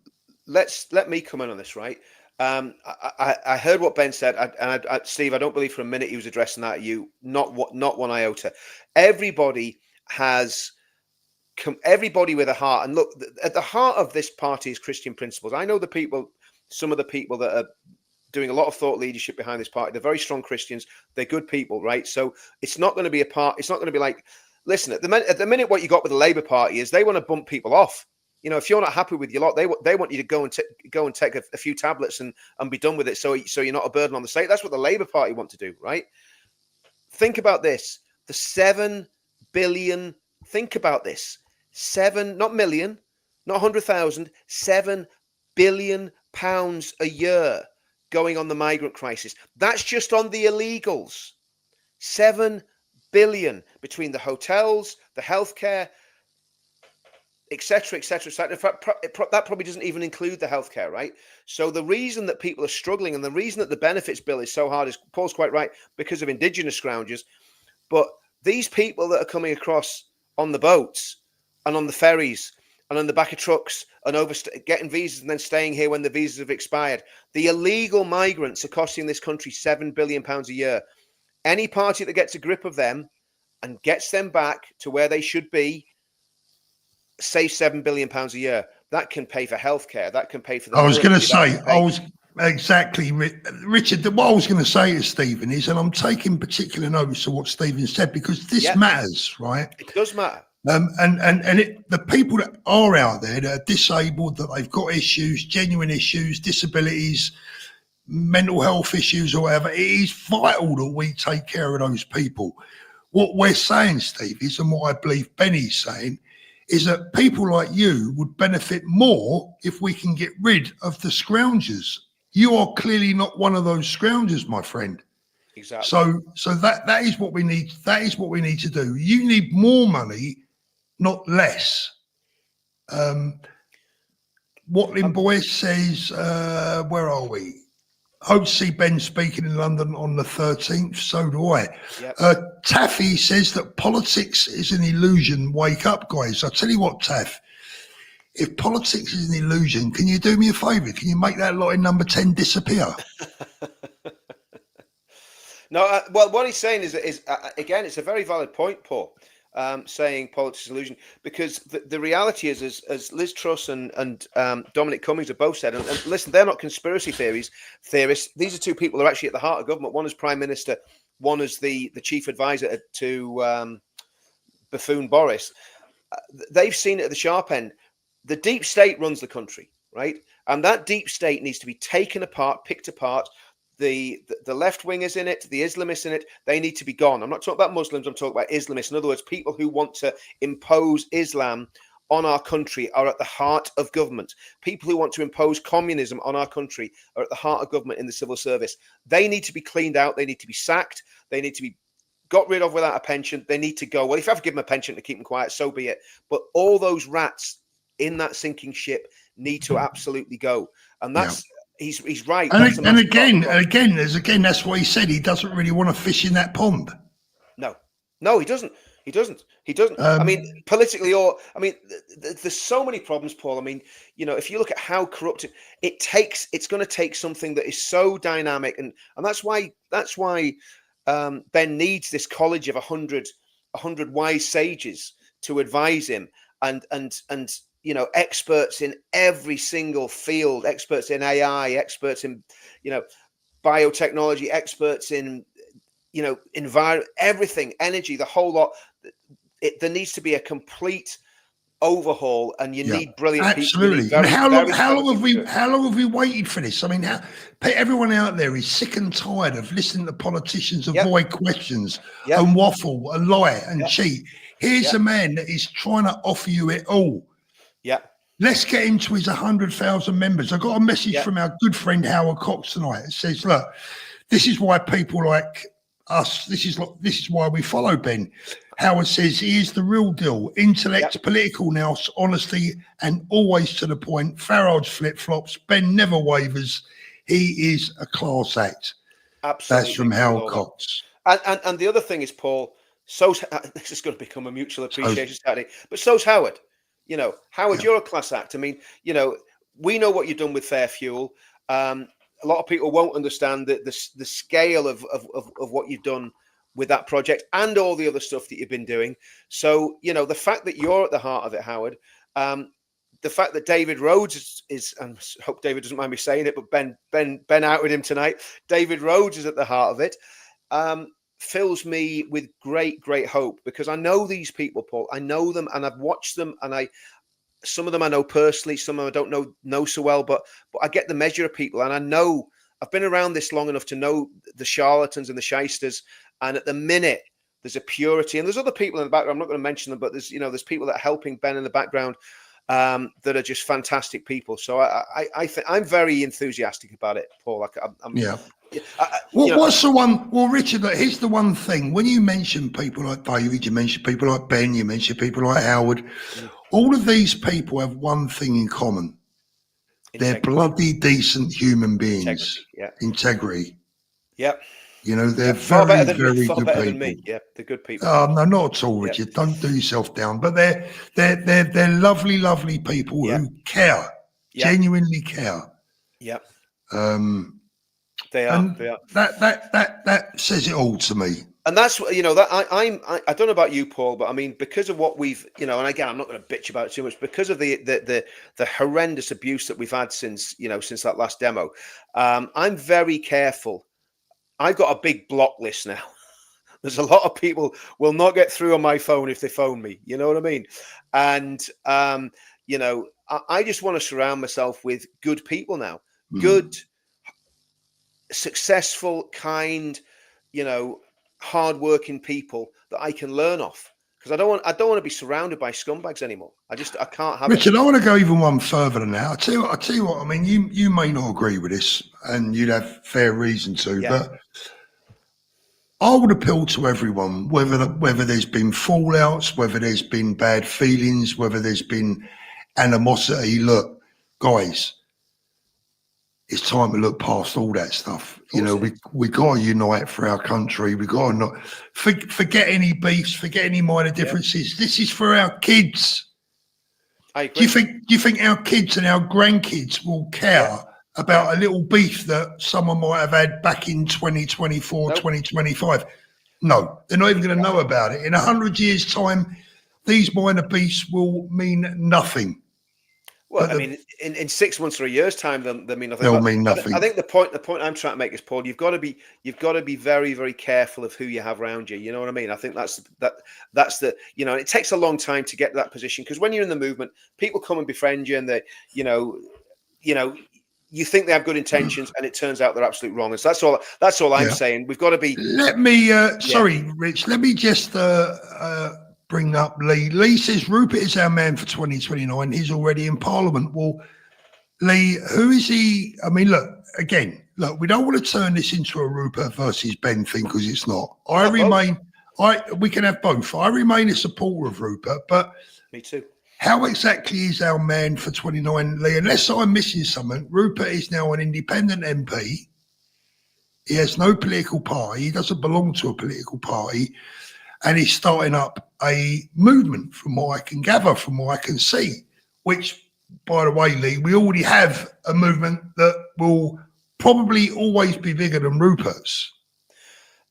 Let me come in on this, right? I heard what Ben said, and Steve, I don't believe for a minute he was addressing that at you. Not one iota. Everybody with a heart, and look, at the heart of this party is Christian principles. I know some of the people that are doing a lot of thought leadership behind this party. They're very strong Christians. They're good people, right? So it's not going to be it's not going to be like, listen, at the minute, what you got with the Labour Party is they want to bump people off. If you're not happy with your lot, they want you to go and take a few tablets and be done with it. So you're not a burden on the state. That's what the Labour Party want to do, right? Think about this: the 7 billion. Think about this: not million, not 100,000, 7 billion pounds a year going on the migrant crisis. That's just on the illegals. 7 billion between the hotels, the healthcare, etc., etc., etc. In fact, that probably doesn't even include the healthcare, right? So the reason that people are struggling and the reason that the benefits bill is so hard is, Paul's quite right, because of Indigenous scroungers. But these people that are coming across on the boats and on the ferries and on the back of trucks and getting visas and then staying here when the visas have expired, the illegal migrants are costing this country £7 billion a year. Any party that gets a grip of them and gets them back to where they should be, save £7 billion a year. That can pay for healthcare. That can pay for the I was going to military, say, exactly, Richard. What I was going to say to Stephen is, and I'm taking particular notice of what Stephen said, because this matters, right? It does matter. The people that are out there that are disabled, that they've got issues, genuine issues, disabilities, mental health issues, or whatever, it is vital that we take care of those people. What we're saying, Steve, is, and what I believe Benny's saying, is that people like you would benefit more if we can get rid of the scroungers. You are clearly not one of those scroungers, my friend. Exactly. So that is what we need. That is what we need to do. You need more money, not less. Watling Boy says, where are we? Hope to see Ben speaking in London on the 13th. So do I. Yep. Taffy says that politics is an illusion. Wake up, guys. I'll tell you what, Taff. If politics is an illusion, can you do me a favour? Can you make that lot in number 10 disappear? No, well, what he's saying is again, it's a very valid point, Paul. Saying politics is an illusion, because the reality is, as Liz Truss and Dominic Cummings have both said, and listen, they're not conspiracy theorists. These are two people who are actually at the heart of government. One is Prime Minister, one is the chief advisor to buffoon Boris. They've seen it at the sharp end. The deep state runs the country, right? And that deep state needs to be taken apart, picked apart. The left wingers in it, the Islamists in it, they need to be gone. I'm not talking about Muslims, I'm talking about Islamists. In other words, people who want to impose Islam on our country are at the heart of government. People who want to impose communism on our country are at the heart of government in the civil service. They need to be cleaned out. They need to be sacked. They need to be got rid of without a pension. They need to go. Well, if you have to give them a pension to keep them quiet, so be it. But all those rats in that sinking ship need to absolutely go. And that's... Yeah. He's right. And again, that's what he said. He doesn't really want to fish in that pond. No, he doesn't. I mean, politically, there's so many problems, Paul. I mean, if you look at how corrupted it's going to take something that is so dynamic, and that's why Ben needs this college of 100 wise sages to advise him, and experts in every single field, experts in AI, experts in, biotechnology, experts in, environment, everything, energy, the whole lot. There needs to be a complete overhaul, and you need brilliant absolutely. people. Absolutely. How long have we waited for this? I mean, everyone out there is sick and tired of listening to politicians avoid questions and waffle and lie and cheat. Here's a man that is trying to offer you it all. Yeah. Let's get him to his 100,000 members. I got a message from our good friend Howard Cox tonight. It says, look, this is why people like us, this is why we follow Ben. Howard says he is the real deal. Intellect, political nous, honesty, and always to the point. Farage flip-flops. Ben never wavers. He is a class act. Absolutely. That's from Howard Cox. And the other thing is, Paul, this is going to become a mutual appreciation Saturday, but so's Howard. Howard, you're a class act. I mean, we know what you've done with Fair Fuel. A lot of people won't understand the scale of what you've done with that project and all the other stuff that you've been doing. So, the fact that you're at the heart of it, Howard, the fact that David Rhodes is, and I hope David doesn't mind me saying it, but Ben out with him tonight. David Rhodes is at the heart of it. Fills me with great hope, because I know these people, Paul. I know them, and I've watched them, and some of them I know personally, some of them I don't know so well, but I get the measure of people, and I know I've been around this long enough to know the charlatans and the shysters. And at the minute, there's a purity, and there's other people in the background. I'm not going to mention them, but there's people that are helping Ben in the background that are just fantastic people. So I think I'm very enthusiastic about it, Paul. What's the one? Well, Richard, here's the one thing. When you mention people like David, you mention people like Ben, you mention people like Howard. All of these people have one thing in common. They're bloody decent human beings. Integrity. Yep. They're very good people. Than me. Yeah, they're good people. No, not at all, Richard. Don't do yourself down. But they're lovely people who care, genuinely care. They are. That says it all to me. And that's that I don't know about you, Paul, but I mean, because of what we've, and again, I'm not going to bitch about it too much because of the horrendous abuse that we've had since that last demo. I'm very careful. I've got a big block list now. There's a lot of people will not get through on my phone if they phone me. You know what I mean? And I just want to surround myself with good people now, good, successful, kind, hardworking people that I can learn off. Because I don't want to be surrounded by scumbags anymore. I can't have Richard, it. I want to go even one further than that. I tell you what. I mean, you may not agree with this, and you'd have fair reason to, but I would appeal to everyone, whether there's been fallouts, whether there's been bad feelings, whether there's been animosity. Look, guys, it's time to look past all that stuff. We got to unite for our country. We got to not forget any beefs, forget any minor differences. This is for our kids. I agree. Do you think our kids and our grandkids will care about a little beef that someone might have had back in 2024, 2025? No, they're not even going to know about it. In 100 years' time, these minor beefs will mean nothing. Well, I mean, in 6 months or a year's time, they'll mean nothing. They'll mean nothing. I think the point I'm trying to make is, Paul, you've got to be very, very careful of who you have around you. You know what I mean? I think that's the it takes a long time to get to that position, because when you're in the movement, people come and befriend you, and they, you think they have good intentions, and it turns out they're absolutely wrong. And so that's all I'm saying. We've got to be. Let me, sorry, Rich. Let me just bring up Lee. Lee says Rupert is our man for 2029. He's already in Parliament. Well, Lee, who is he? I mean, look, we don't want to turn this into a Rupert versus Ben thing, because it's not. We can have both. I remain a supporter of Rupert, but me too. How exactly is our man for 29, Lee? Unless I'm missing something, Rupert is now an independent MP. He has no political party. He doesn't belong to a political party. And he's starting up a movement, from what I can gather, from what I can see, which, by the way, Lee, we already have a movement that will probably always be bigger than Rupert's.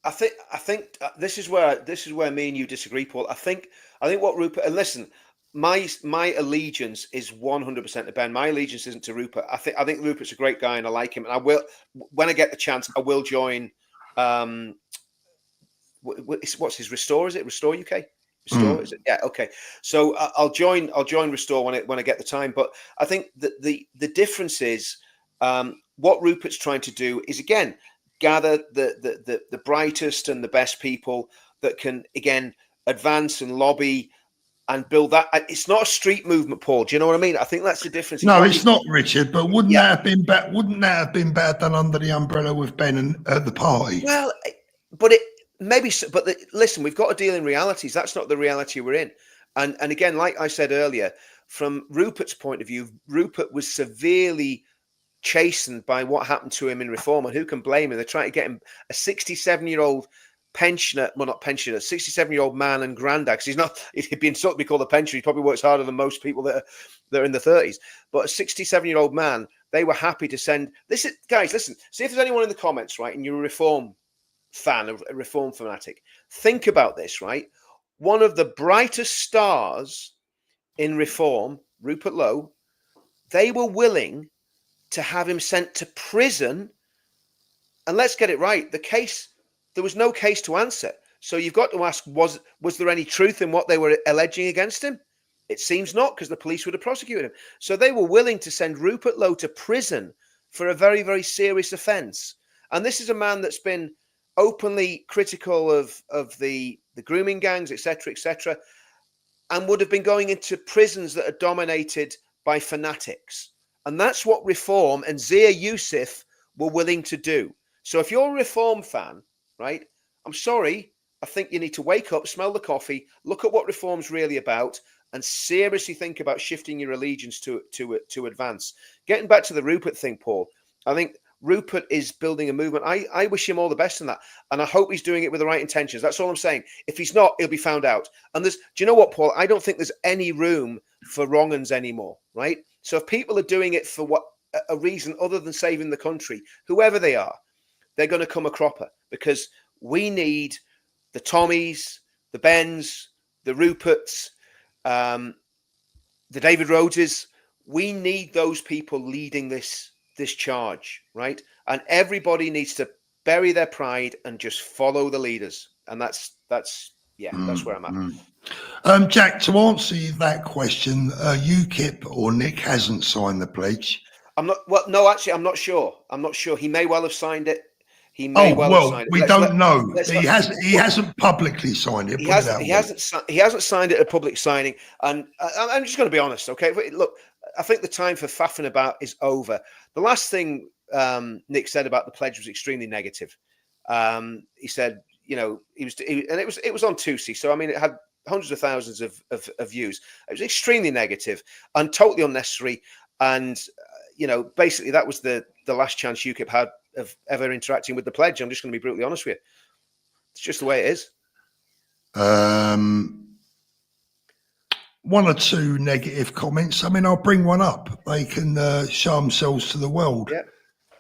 I think this is where me and you disagree, Paul. I think what Rupert, and listen, my allegiance is 100% to Ben. My allegiance isn't to Rupert. I think Rupert's a great guy, and I like him. And I will, when I get the chance, I will join. What's his Restore? Is it Restore UK? Restore? Is it? Yeah. Okay. So I'll join Restore when I get the time. But I think that the difference is what Rupert's trying to do is, again, gather the brightest and the best people that can, again, advance and lobby and build that. It's not a street movement, Paul. Do you know what I mean? I think that's the difference. No, it's not, Richard. But wouldn't that have been bad? Wouldn't that have been bad done under the umbrella with Ben and at the party? Well, but it maybe. But listen, we've got to deal in realities. That's not the reality we're in. And again, like I said earlier, from Rupert's point of view, Rupert was severely chastened by what happened to him in Reform, and who can blame him? They're trying to get him a 67-year-old pensioner, well, not pensioner, 67-year-old man and granddad, because he'd be insulted to be called a pensioner. He probably works harder than most people that are in the 30s. But a 67-year-old man, they were happy to send this. Guys, listen, see if there's anyone in the comments, right, and you're a Reform fan, a Reform fanatic. Think about this, right? One of the brightest stars in Reform, Rupert Lowe, they were willing to have him sent to prison. And let's get it right. There was no case to answer. So you've got to ask, was there any truth in what they were alleging against him? It seems not, because the police would have prosecuted him. So they were willing to send Rupert Lowe to prison for a very, very serious offence. And this is a man that's been openly critical of the grooming gangs, etc., and would have been going into prisons that are dominated by fanatics. And that's what Reform and Zia Youssef were willing to do. So if you're a Reform fan, right, I'm sorry, I think you need to wake up, smell the coffee, look at what Reform's really about, and seriously think about shifting your allegiance to advance. Getting back to the Rupert thing, Paul, I think Rupert is building a movement. I wish him all the best in that. And I hope he's doing it with the right intentions. That's all I'm saying. If he's not, he'll be found out. And do you know what, Paul? I don't think there's any room for wrong-uns anymore, right? So if people are doing it for a reason other than saving the country, whoever they are, they're going to come a cropper, because we need the Tommies, the Bens, the Ruperts, the David Rhodeses. We need those people leading this charge, right? And everybody needs to bury their pride and just follow the leaders. And that's where I'm at. Jack, to answer that question, UKIP or Nick hasn't signed the pledge. I'm not. Well, no, actually, I'm not sure. I'm not sure. He may well have signed it. He may have signed it. We don't know. He hasn't publicly signed it. He hasn't signed it a public signing. And I'm just going to be honest, okay? Look, I think the time for faffing about is over. The last thing Nick said about the pledge was extremely negative. He said, and it was on Tusi, so I mean, it had hundreds of thousands of views. It was extremely negative and totally unnecessary. And basically, that was the last chance UKIP had of ever interacting with the pledge. I'm just going to be brutally honest with you. It's just the way it is. One or two negative comments. I mean, I'll bring one up. They can show themselves to the world. Yeah.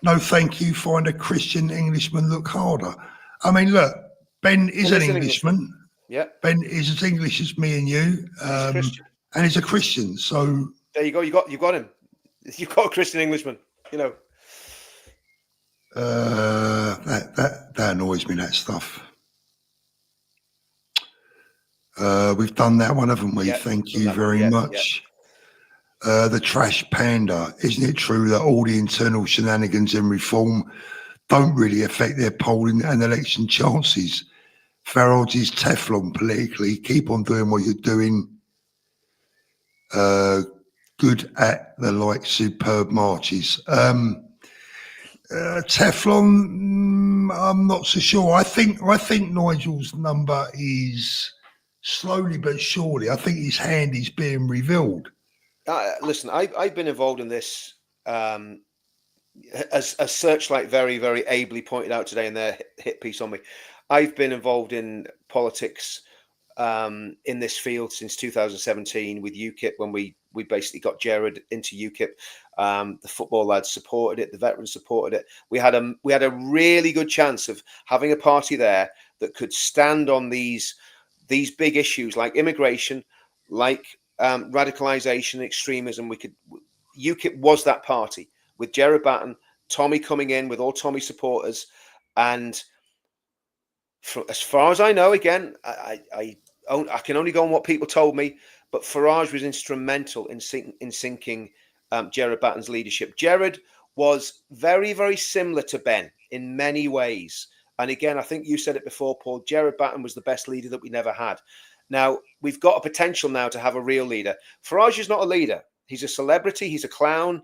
No, thank you. Find a Christian Englishman look harder. I mean, look, Ben is an Englishman. Yeah. Ben is as English as me and you. And he's a Christian. So there you go. You got him. You've got a Christian Englishman, that annoys me, that stuff. We've done that one, haven't we? Thank you very much. The trash panda. Isn't it true that all the internal shenanigans and reform don't really affect their polling and election chances? Farage is Teflon politically. Keep on doing what you're doing. Good at the superb marches. Teflon, I'm not so sure. I think Nigel's number is slowly but surely. I think his hand is being revealed. Listen, I've been involved in this, as Searchlight very, very ably pointed out today in their hit piece on me. I've been involved in politics in this field since 2017 with UKIP, when we basically got Jared into UKIP. The football lads supported it, the veterans supported it. We had a really good chance of having a party there that could stand on these big issues like immigration, like radicalization, extremism. UKIP was that party with Jared Batten, Tommy coming in with all Tommy supporters, and as far as I know, again, I can only go on what people told me, but Farage was instrumental in sinking Jared Batten's leadership. Jared was very, very similar to Ben in many ways. And again, I think you said it before, Paul, Jared Batten was the best leader that we never had. Now, we've got a potential now to have a real leader. Farage is not a leader. He's a celebrity. He's a clown.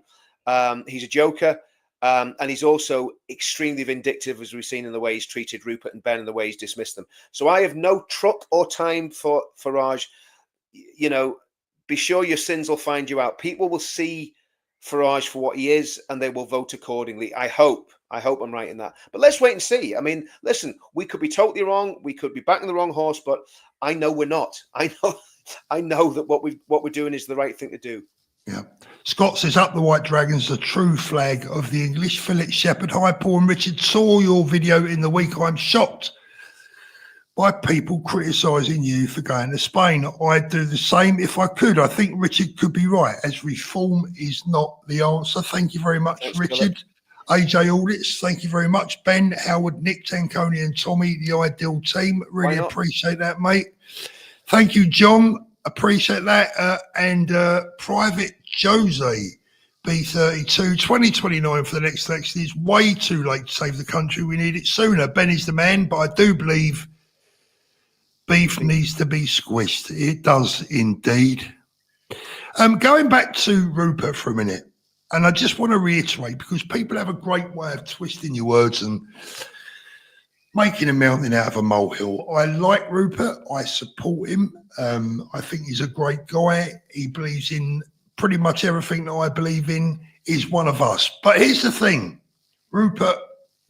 He's a joker. And he's also extremely vindictive, as we've seen in the way he's treated Rupert and Ben and the way he's dismissed them. So I have no truck or time for Farage. Be sure your sins will find you out. People will see Farage for what he is, and they will vote accordingly. I hope I'm right in that. But let's wait and see. I mean, listen, we could be totally wrong. We could be backing the wrong horse, but I know we're not. I know that what we're doing is the right thing to do. Yeah. Scott says, up the White Dragons, the true flag of the English. Philip Shepherd. Hi, Paul and Richard. Saw your video in the week. I'm shocked by people criticising you for going to Spain. I'd do the same if I could. I think Richard could be right, as reform is not the answer. Thank you very much, thanks, Richard. Philip. AJ Audits, thank you very much. Ben, Howard, Nick, Tanconi and Tommy, the ideal team. Really appreciate that, mate. Thank you, John. Appreciate that. And Private Jose B32, 2029 for the next election is way too late to save the country. We need it sooner. Ben is the man, but I do believe beef needs to be squished. It does indeed. Going back to Rupert for a minute, and I just want to reiterate, because people have a great way of twisting your words and making a mountain out of a molehill. I like Rupert. I support him. I think he's a great guy. He believes in pretty much everything that I believe in. He's one of us. But here's the thing, Rupert,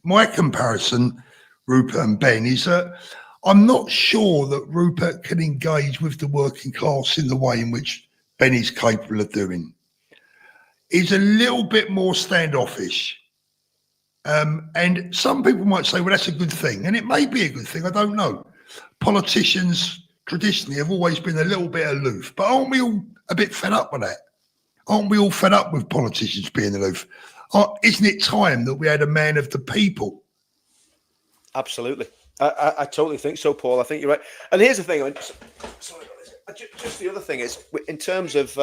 my comparison, Rupert and Ben, is that I'm not sure that Rupert can engage with the working class in the way in which Ben is capable of doing. He's a little bit more standoffish. And some people might say, well, that's a good thing. And it may be a good thing. I don't know. politicians traditionally have always been a little bit aloof, but aren't we all a bit fed up with that? Aren't we all fed up with politicians being aloof? Isn't it time that we had a man of the people? Absolutely. I totally think so, Paul. I think you're right. And here's the thing. Sorry, just the other thing is in terms of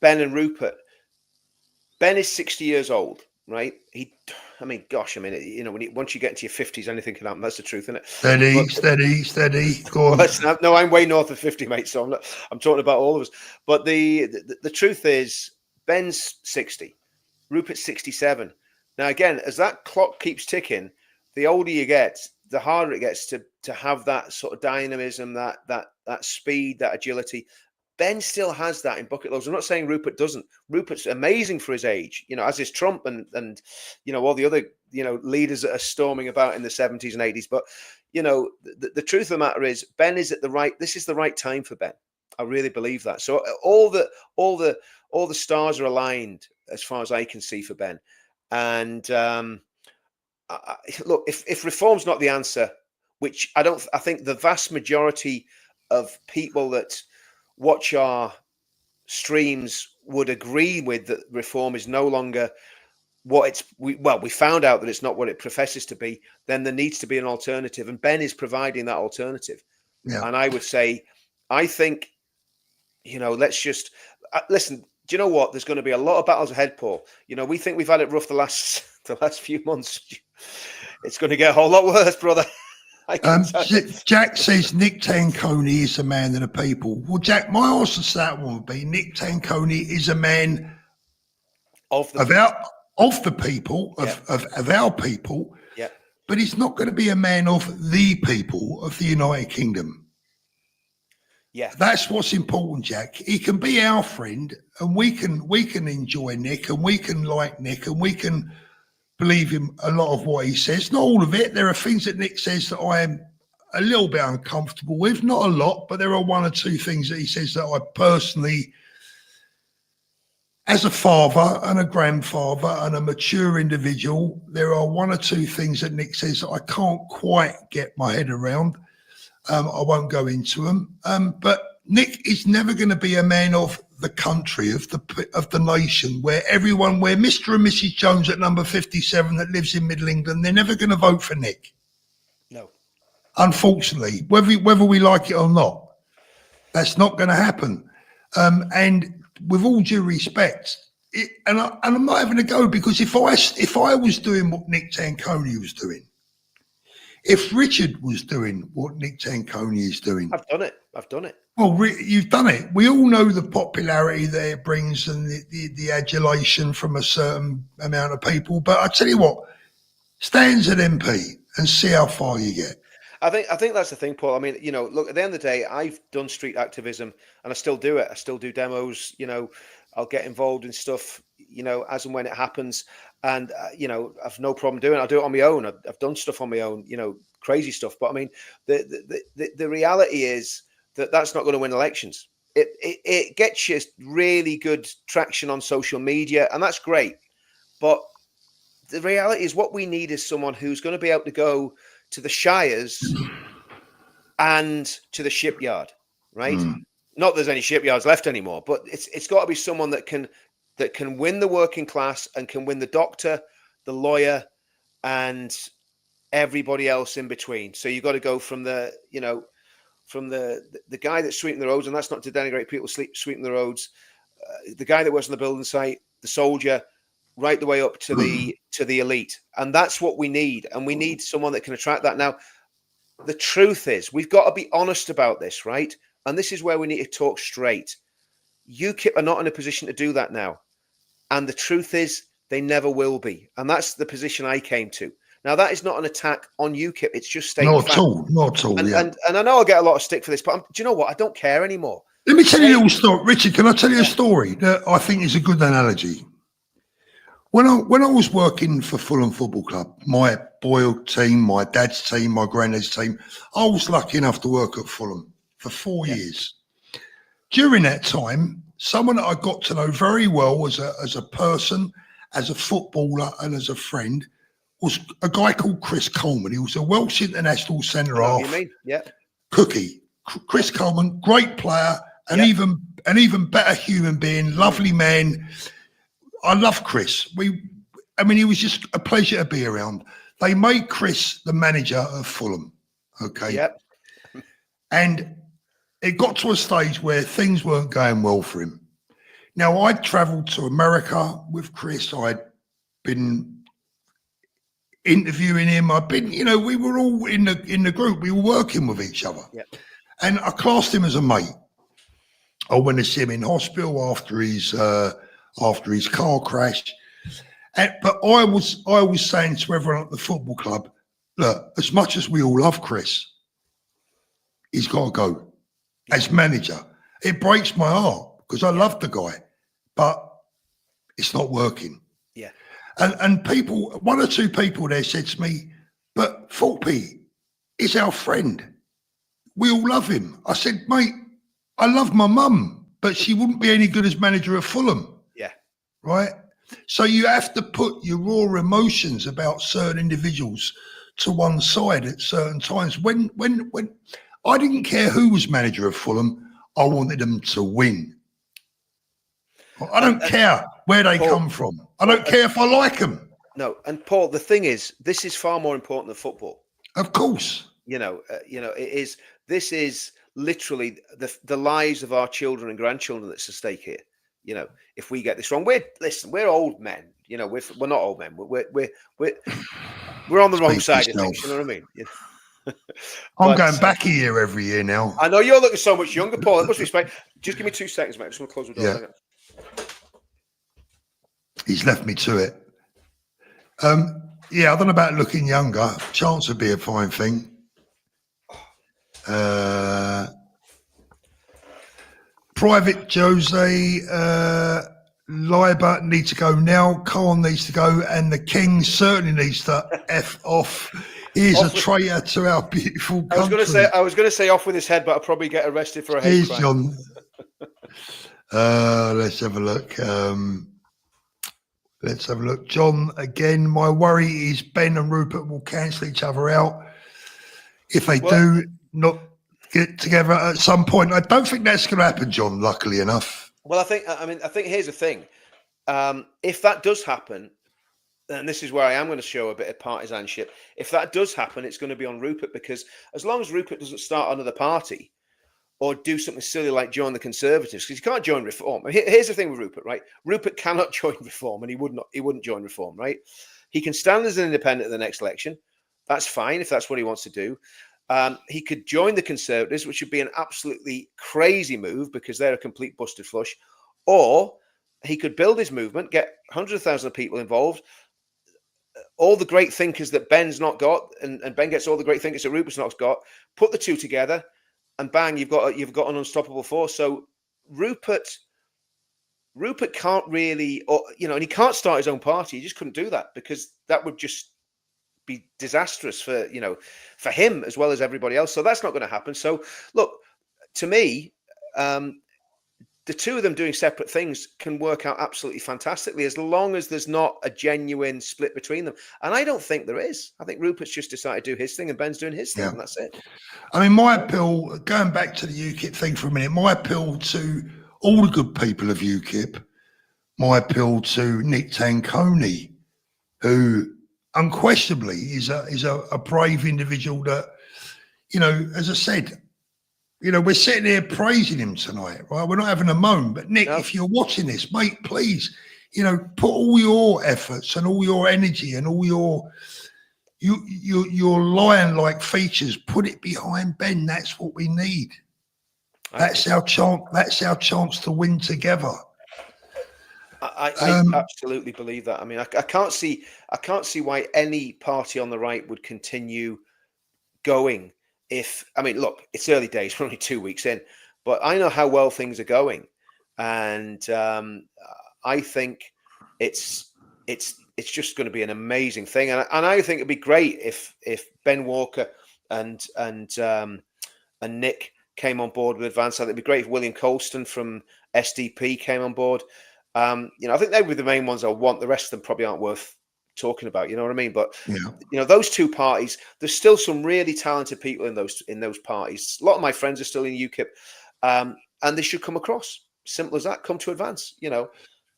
Ben and Rupert. Ben is 60 years old, right? Once you get into your 50s, anything can happen. That's the truth, isn't it? Steady. Go on. No, I'm way north of 50, mate. So I'm talking about all of us. But the truth is, Ben's 60, Rupert's 67. Now, again, as that clock keeps ticking, the older you get, the harder it gets to have that sort of dynamism, that speed, that agility. Ben still has that in bucket loads. I'm not saying Rupert doesn't. Rupert's amazing for his age, as is Trump and all the other, leaders that are storming about in the 70s and 80s. But, the truth of the matter is Ben is this is the right time for Ben. I really believe that. So all the stars are aligned as far as I can see for Ben. And look, if reform's not the answer, which I think the vast majority of people that watch our streams would agree with, that reform is no longer what we found out that it's not what it professes to be, then there needs to be an alternative. And Ben is providing that alternative. Yeah. And I would say, I think, let's just listen. Do you know what? There's going to be a lot of battles ahead, Paul. We think we've had it rough the last few months. It's going to get a whole lot worse, brother. Jack says Nick Tanconi is a man of the people. Well, Jack, my answer to that one would be Nick Tanconi is a man of our people. Yeah. But he's not going to be a man of the people of the United Kingdom. Yeah, that's what's important, Jack. He can be our friend, and we can enjoy Nick, and we can like Nick, and we can believe him a lot of what he says. Not all of it. There are things that Nick says that I am a little bit uncomfortable with. Not a lot, but there are one or two things that he says that I personally, as a father and a grandfather and a mature individual, there are one or two things that Nick says that I can't quite get my head around. I won't go into them. But Nick is never going to be a man of the country, of the nation, where Mr. and Mrs. Jones at number 57 that lives in Middle England, they're never going to vote for Nick. No. Unfortunately, whether we like it or not, that's not going to happen. And with all due respect, and I'm not having a go, because if I was doing what Nick Tanconi was doing, if Richard was doing what Nick Tanconi is doing, I've done it. Well, you've done it. We all know the popularity that it brings and the adulation from a certain amount of people. But I tell you what, stand as an MP and see how far you get. I think that's the thing, Paul. I mean, look, at the end of the day, I've done street activism and I still do it. I still do demos. I'll get involved in stuff, as and when it happens. And, I've no problem doing it. I'll do it on my own. I've done stuff on my own, crazy stuff. But I mean, the reality is that that's not going to win elections. It gets you really good traction on social media, and that's great. But the reality is what we need is someone who's going to be able to go to the shires and to the shipyard, right? Not that there's any shipyards left anymore, but it's got to be someone that can win the working class and can win the doctor, the lawyer, and everybody else in between. So you've got to go from the guy that's sweeping the roads, and that's not to denigrate people sweeping the roads, the guy that works on the building site, the soldier, right the way up to the elite. And that's what we need. And we need someone that can attract that. Now, the truth is, we've got to be honest about this, right? And this is where we need to talk straight. UKIP are not in a position to do that now. And the truth is, they never will be. And that's the position I came to. Now, that is not an attack on UKIP. It's just stating Not at all. And, yeah. and I know I'll get a lot of stick for this, but do you know what? I don't care anymore. Let me tell you a little story. Richard, can I tell you a story that I think is a good analogy? When I was working for Fulham Football Club, my boyhood team, my dad's team, my granddad's team, I was lucky enough to work at Fulham for 4 years. During that time, someone that I got to know very well as a person, as a footballer, and as a friend was a guy called Chris Coleman. He was a Welsh international centre half. You mean? Yeah. Cookie. Chris Coleman, great player, an even better human being, lovely man. I love Chris. He was just a pleasure to be around. They made Chris the manager of Fulham. Okay. Yep. And it got to a stage where things weren't going well for him. Now, I'd travelled to America with Chris. I'd been interviewing him. We were all in the group. We were working with each other. Yep. And I classed him as a mate. I went to see him in hospital after his car crash. But I was saying to everyone at the football club, look, as much as we all love Chris, he's got to go as manager. It breaks my heart because I love the guy, but it's not working. Yeah. And people, one or two people there said to me, but Thorpe is our friend. We all love him. I said, mate, I love my mum, but she wouldn't be any good as manager of Fulham. Yeah. Right? So you have to put your raw emotions about certain individuals to one side at certain times. When I didn't care who was manager of Fulham, I wanted them to win. I don't care where they come from. I don't care if I like them. No, and Paul, the thing is, this is far more important than football. Of course. It is. This is literally the lives of our children and grandchildren that's at stake here. If we get this wrong, we're old men. We're not old men. We're on the wrong side of things. You know what I mean? I'm going back a year every year now. I know you're looking so much younger, Paul. It must be space. Just give me 2 seconds, mate. I'm just going to close the door. Yeah. He's left me to it. I don't know about looking younger. Chance would be a fine thing. Private Jose, Leiber needs to go now. Khan needs to go, and the King certainly needs to F off. He's a traitor to our beautiful country. I was going to say off with his head, but I'll probably get arrested for a hate crime. John. Let's have a look. John, again, my worry is Ben and Rupert will cancel each other out. If they do not get together at some point, I don't think that's going to happen, John, luckily enough. Well, I think here's the thing. If that does happen, and this is where I am going to show a bit of partisanship, if that does happen, it's going to be on Rupert, because as long as Rupert doesn't start another party or do something silly like join the Conservatives, because he can't join Reform. Here's the thing with Rupert, right? Rupert cannot join Reform, and he wouldn't join Reform, right? He can stand as an independent at the next election. That's fine if that's what he wants to do. He could join the Conservatives, which would be an absolutely crazy move because they're a complete busted flush. Or he could build his movement, get hundreds of thousands of people involved, all the great thinkers that Ben's not got, and Ben gets all the great thinkers that Rupert's not got, put the two together, and bang, you've got an unstoppable force. So Rupert can't really, and he can't start his own party. He just couldn't do that because that would just be disastrous for him as well as everybody else. So that's not going to happen. So look, to me, the two of them doing separate things can work out absolutely fantastically as long as there's not a genuine split between them. And I don't think there is. I think Rupert's just decided to do his thing and Ben's doing his thing, and that's it. I mean, my appeal, going back to the UKIP thing for a minute, my appeal to all the good people of UKIP, my appeal to Nick Tanconi, who unquestionably is a brave individual that, as I said, we're sitting here praising him tonight, right? We're not having a moan, but Nick, if you're watching this, mate, please, put all your efforts and all your energy and all your lion-like features, put it behind Ben. That's what we need. That's our chance. That's our chance to win together. I absolutely believe that. I mean, I can't see why any party on the right would continue going. Look, it's early days. We're only 2 weeks in, but I know how well things are going, and I think it's just going to be an amazing thing. And I think it'd be great if Ben Walker and Nick came on board with Advance. I think it'd be great if William Colston from SDP came on board. I think they were the main ones I want. The rest of them probably aren't worth talking about. You know what I mean? But yeah. those two parties, there's still some really talented people in those parties. A lot of my friends are still in UKIP, and they should come across. Simple as that. Come to Advance.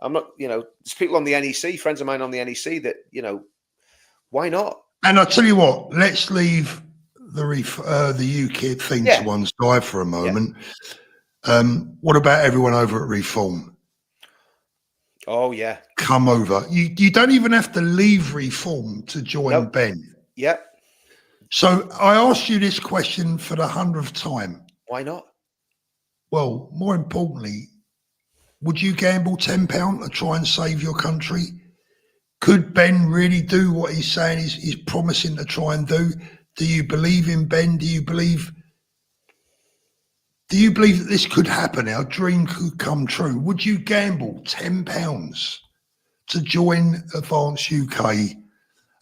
I'm not. There's people on the NEC, friends of mine on the NEC that why not? And I'll tell you what, let's leave the UKIP thing to one side for a moment. What about everyone over at Reform? Oh, yeah. Come over. You don't even have to leave Reform to join Ben. Yep. So I asked you this question for the 100th time. Why not? Well, more importantly, would you gamble £10 to try and save your country? Could Ben really do what he's saying he's promising to try and do? Do you believe in Ben? Do you believe that this could happen? Our dream could come true. Would you gamble £10 to join Advance UK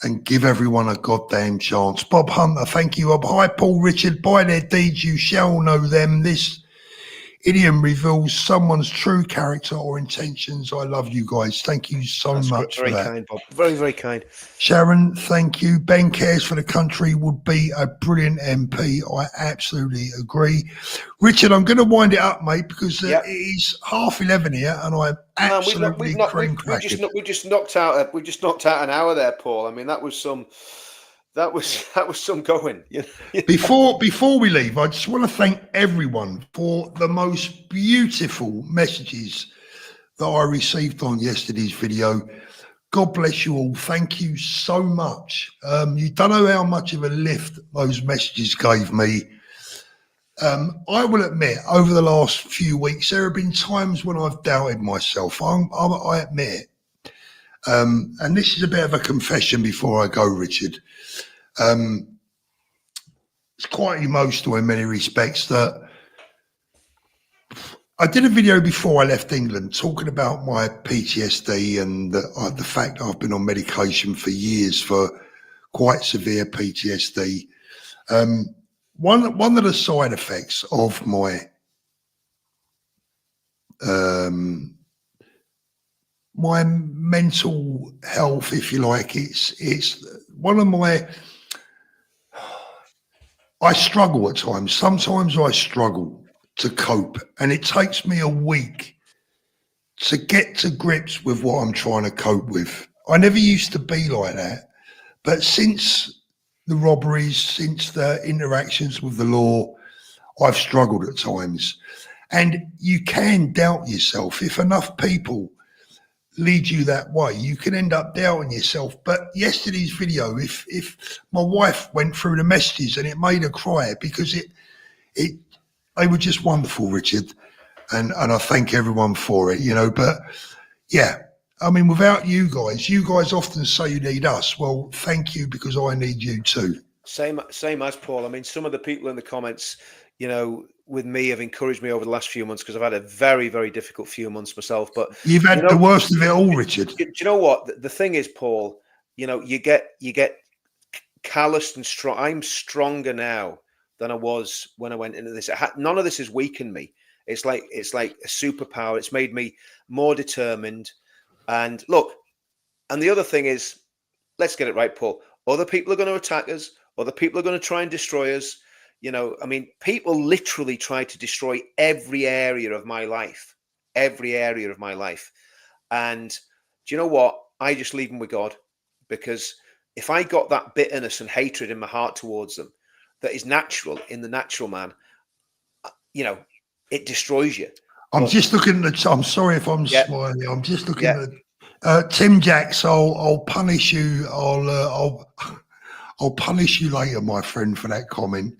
and give everyone a goddamn chance? Bob Hunter, thank you. Hi, Paul Richard. By their deeds you shall know them. This idiom reveals someone's true character or intentions. I love you guys. Thank you so much for that. Very kind, Bob. Very, very kind. Sharon, thank you. Ben cares for the country, would be a brilliant MP. I absolutely agree. Richard, I'm going to wind it up, mate, because it is 11:30 here, and I'm absolutely we just knocked out an hour there, Paul. I mean, that was some going. Before we leave, I just want to thank everyone for the most beautiful messages that I received on yesterday's video. God bless you all. Thank you so much. You don't know how much of a lift those messages gave me. I will admit, over the last few weeks, there have been times when I've doubted myself. I admit it. And this is a bit of a confession before I go, Richard. It's quite emotional in many respects that I did a video before I left England talking about my PTSD and the fact I've been on medication for years for quite severe PTSD. One of the side effects of my my mental health, if you like, it's one of my. I struggle at times. Sometimes I struggle to cope, and it takes me a week to get to grips with what I'm trying to cope with. I never used to be like that, but since the robberies, since the interactions with the law, I've struggled at times. And you can doubt yourself. If enough people lead you that way, you can end up doubting yourself. But yesterday's video, if my wife went through the messages and it made her cry, because they were just wonderful, Richard, and I thank everyone for it, but yeah, I mean, without you guys often say you need us. Well, thank you, because I need you too. Same as Paul. I mean, some of the people in the comments, with me have encouraged me over the last few months, because I've had a very, very difficult few months myself. But you've had the worst of it all, Richard. Do you know what? The thing is, Paul, you get calloused and strong. I'm stronger now than I was when I went into this. None of this has weakened me. It's like a superpower. It's made me more determined. And look, and the other thing is, let's get it right, Paul. Other people are going to attack us. Other people are going to try and destroy us. I mean, people literally try to destroy every area of my life. And do you know what? I just leave them with God, because if I got that bitterness and hatred in my heart towards them, that is natural in the natural man, it destroys you. I'm just looking at I'm sorry if I'm smiling. I'm just looking at Tim Jacks. I'll punish you. I'll punish you later, my friend, for that comment.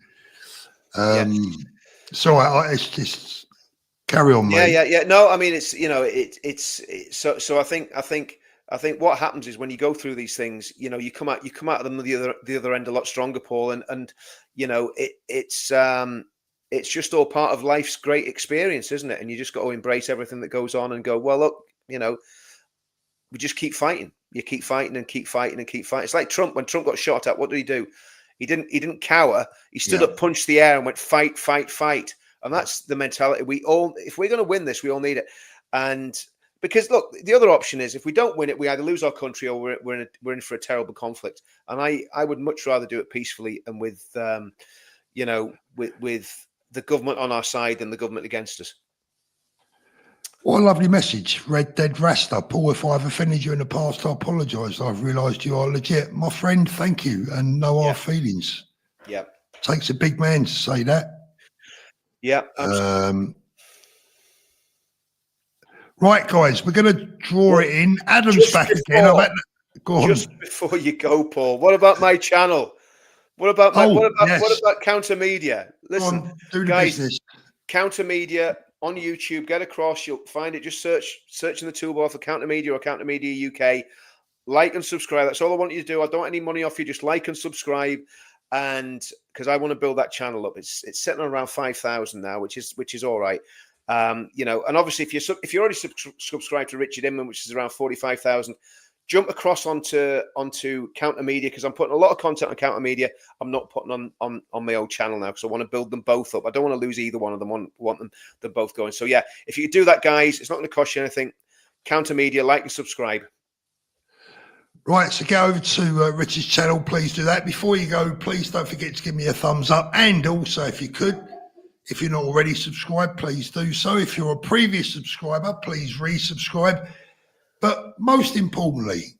So it's just carry on, mate. Yeah. No, I mean, it's so I think what happens is when you go through these things, you come out of them the other end a lot stronger, Paul, and it's just all part of life's great experience, isn't it? And you just got to embrace everything that goes on and go, well, look, we just keep fighting. You keep fighting and keep fighting and keep fighting. It's like Trump. When Trump got shot at, what did he do? He didn't cower. He stood up, punched the air, and went fight. And that's the mentality. If we're going to win this, we all need it. And Because look, the other option is if we don't win it, we either lose our country or we're in for a terrible conflict. And I would much rather do it peacefully and with with the government on our side than the government against us. What a lovely message. Red Dead Rasta. Paul, if I've offended you in the past, I apologise. I've realised you are legit. My friend, thank you. And no hard feelings. Yeah. Takes a big man to say that. Yeah. Right, guys, we're going to draw it in. Adam's back again. Go on. Just before you go, Paul, what about my channel? What about what about Counter Media? Listen, do the guys, business. Counter Media on YouTube. Get across. You'll find it. Just search in the toolbar for Counter Media or Counter Media UK. Like and subscribe. That's all I want you to do. I don't want any money off you. Just like and subscribe. And because I want to build that channel up, it's sitting around 5,000 now, which is all right. And obviously if you're already subscribed to Richard Inman, which is around 45,000, jump across onto Counter Media, because I'm putting a lot of content on Counter Media. I'm not putting on my old channel now because I want to build them both up. I don't want to lose either one of them. I want them both going. So yeah, if you do that, guys, it's not going to cost you anything. Counter Media, like and subscribe. Right, so go over to Richard's channel. Please do that. Before you go, please don't forget to give me a thumbs up. And also, if you could, if you're not already subscribed, please do so. If you're a previous subscriber, please resubscribe. But most importantly,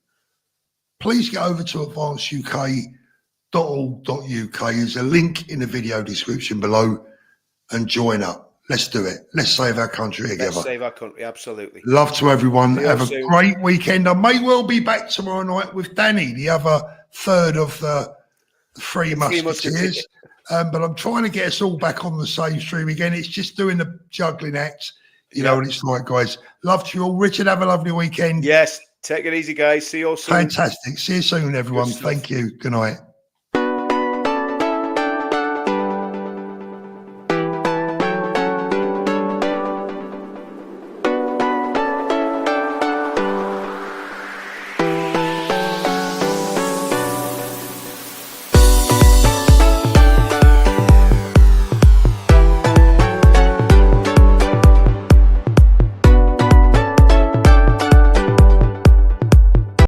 please get over to advanceuk.org.uk. There's a link in the video description below and join up. Let's do it. Let's save our country together. Let's save our country, absolutely. Love to everyone. Have a great weekend. I may well be back tomorrow night with Danny, the other third of the Three Musketeers. But I'm trying to get us all back on the same stream again. It's just doing the juggling act. You know what it's like, guys. Love to you all. Richard, have a lovely weekend. Yes. Take it easy, guys. See you all soon. Fantastic. See you soon, everyone. Thank you. Good night.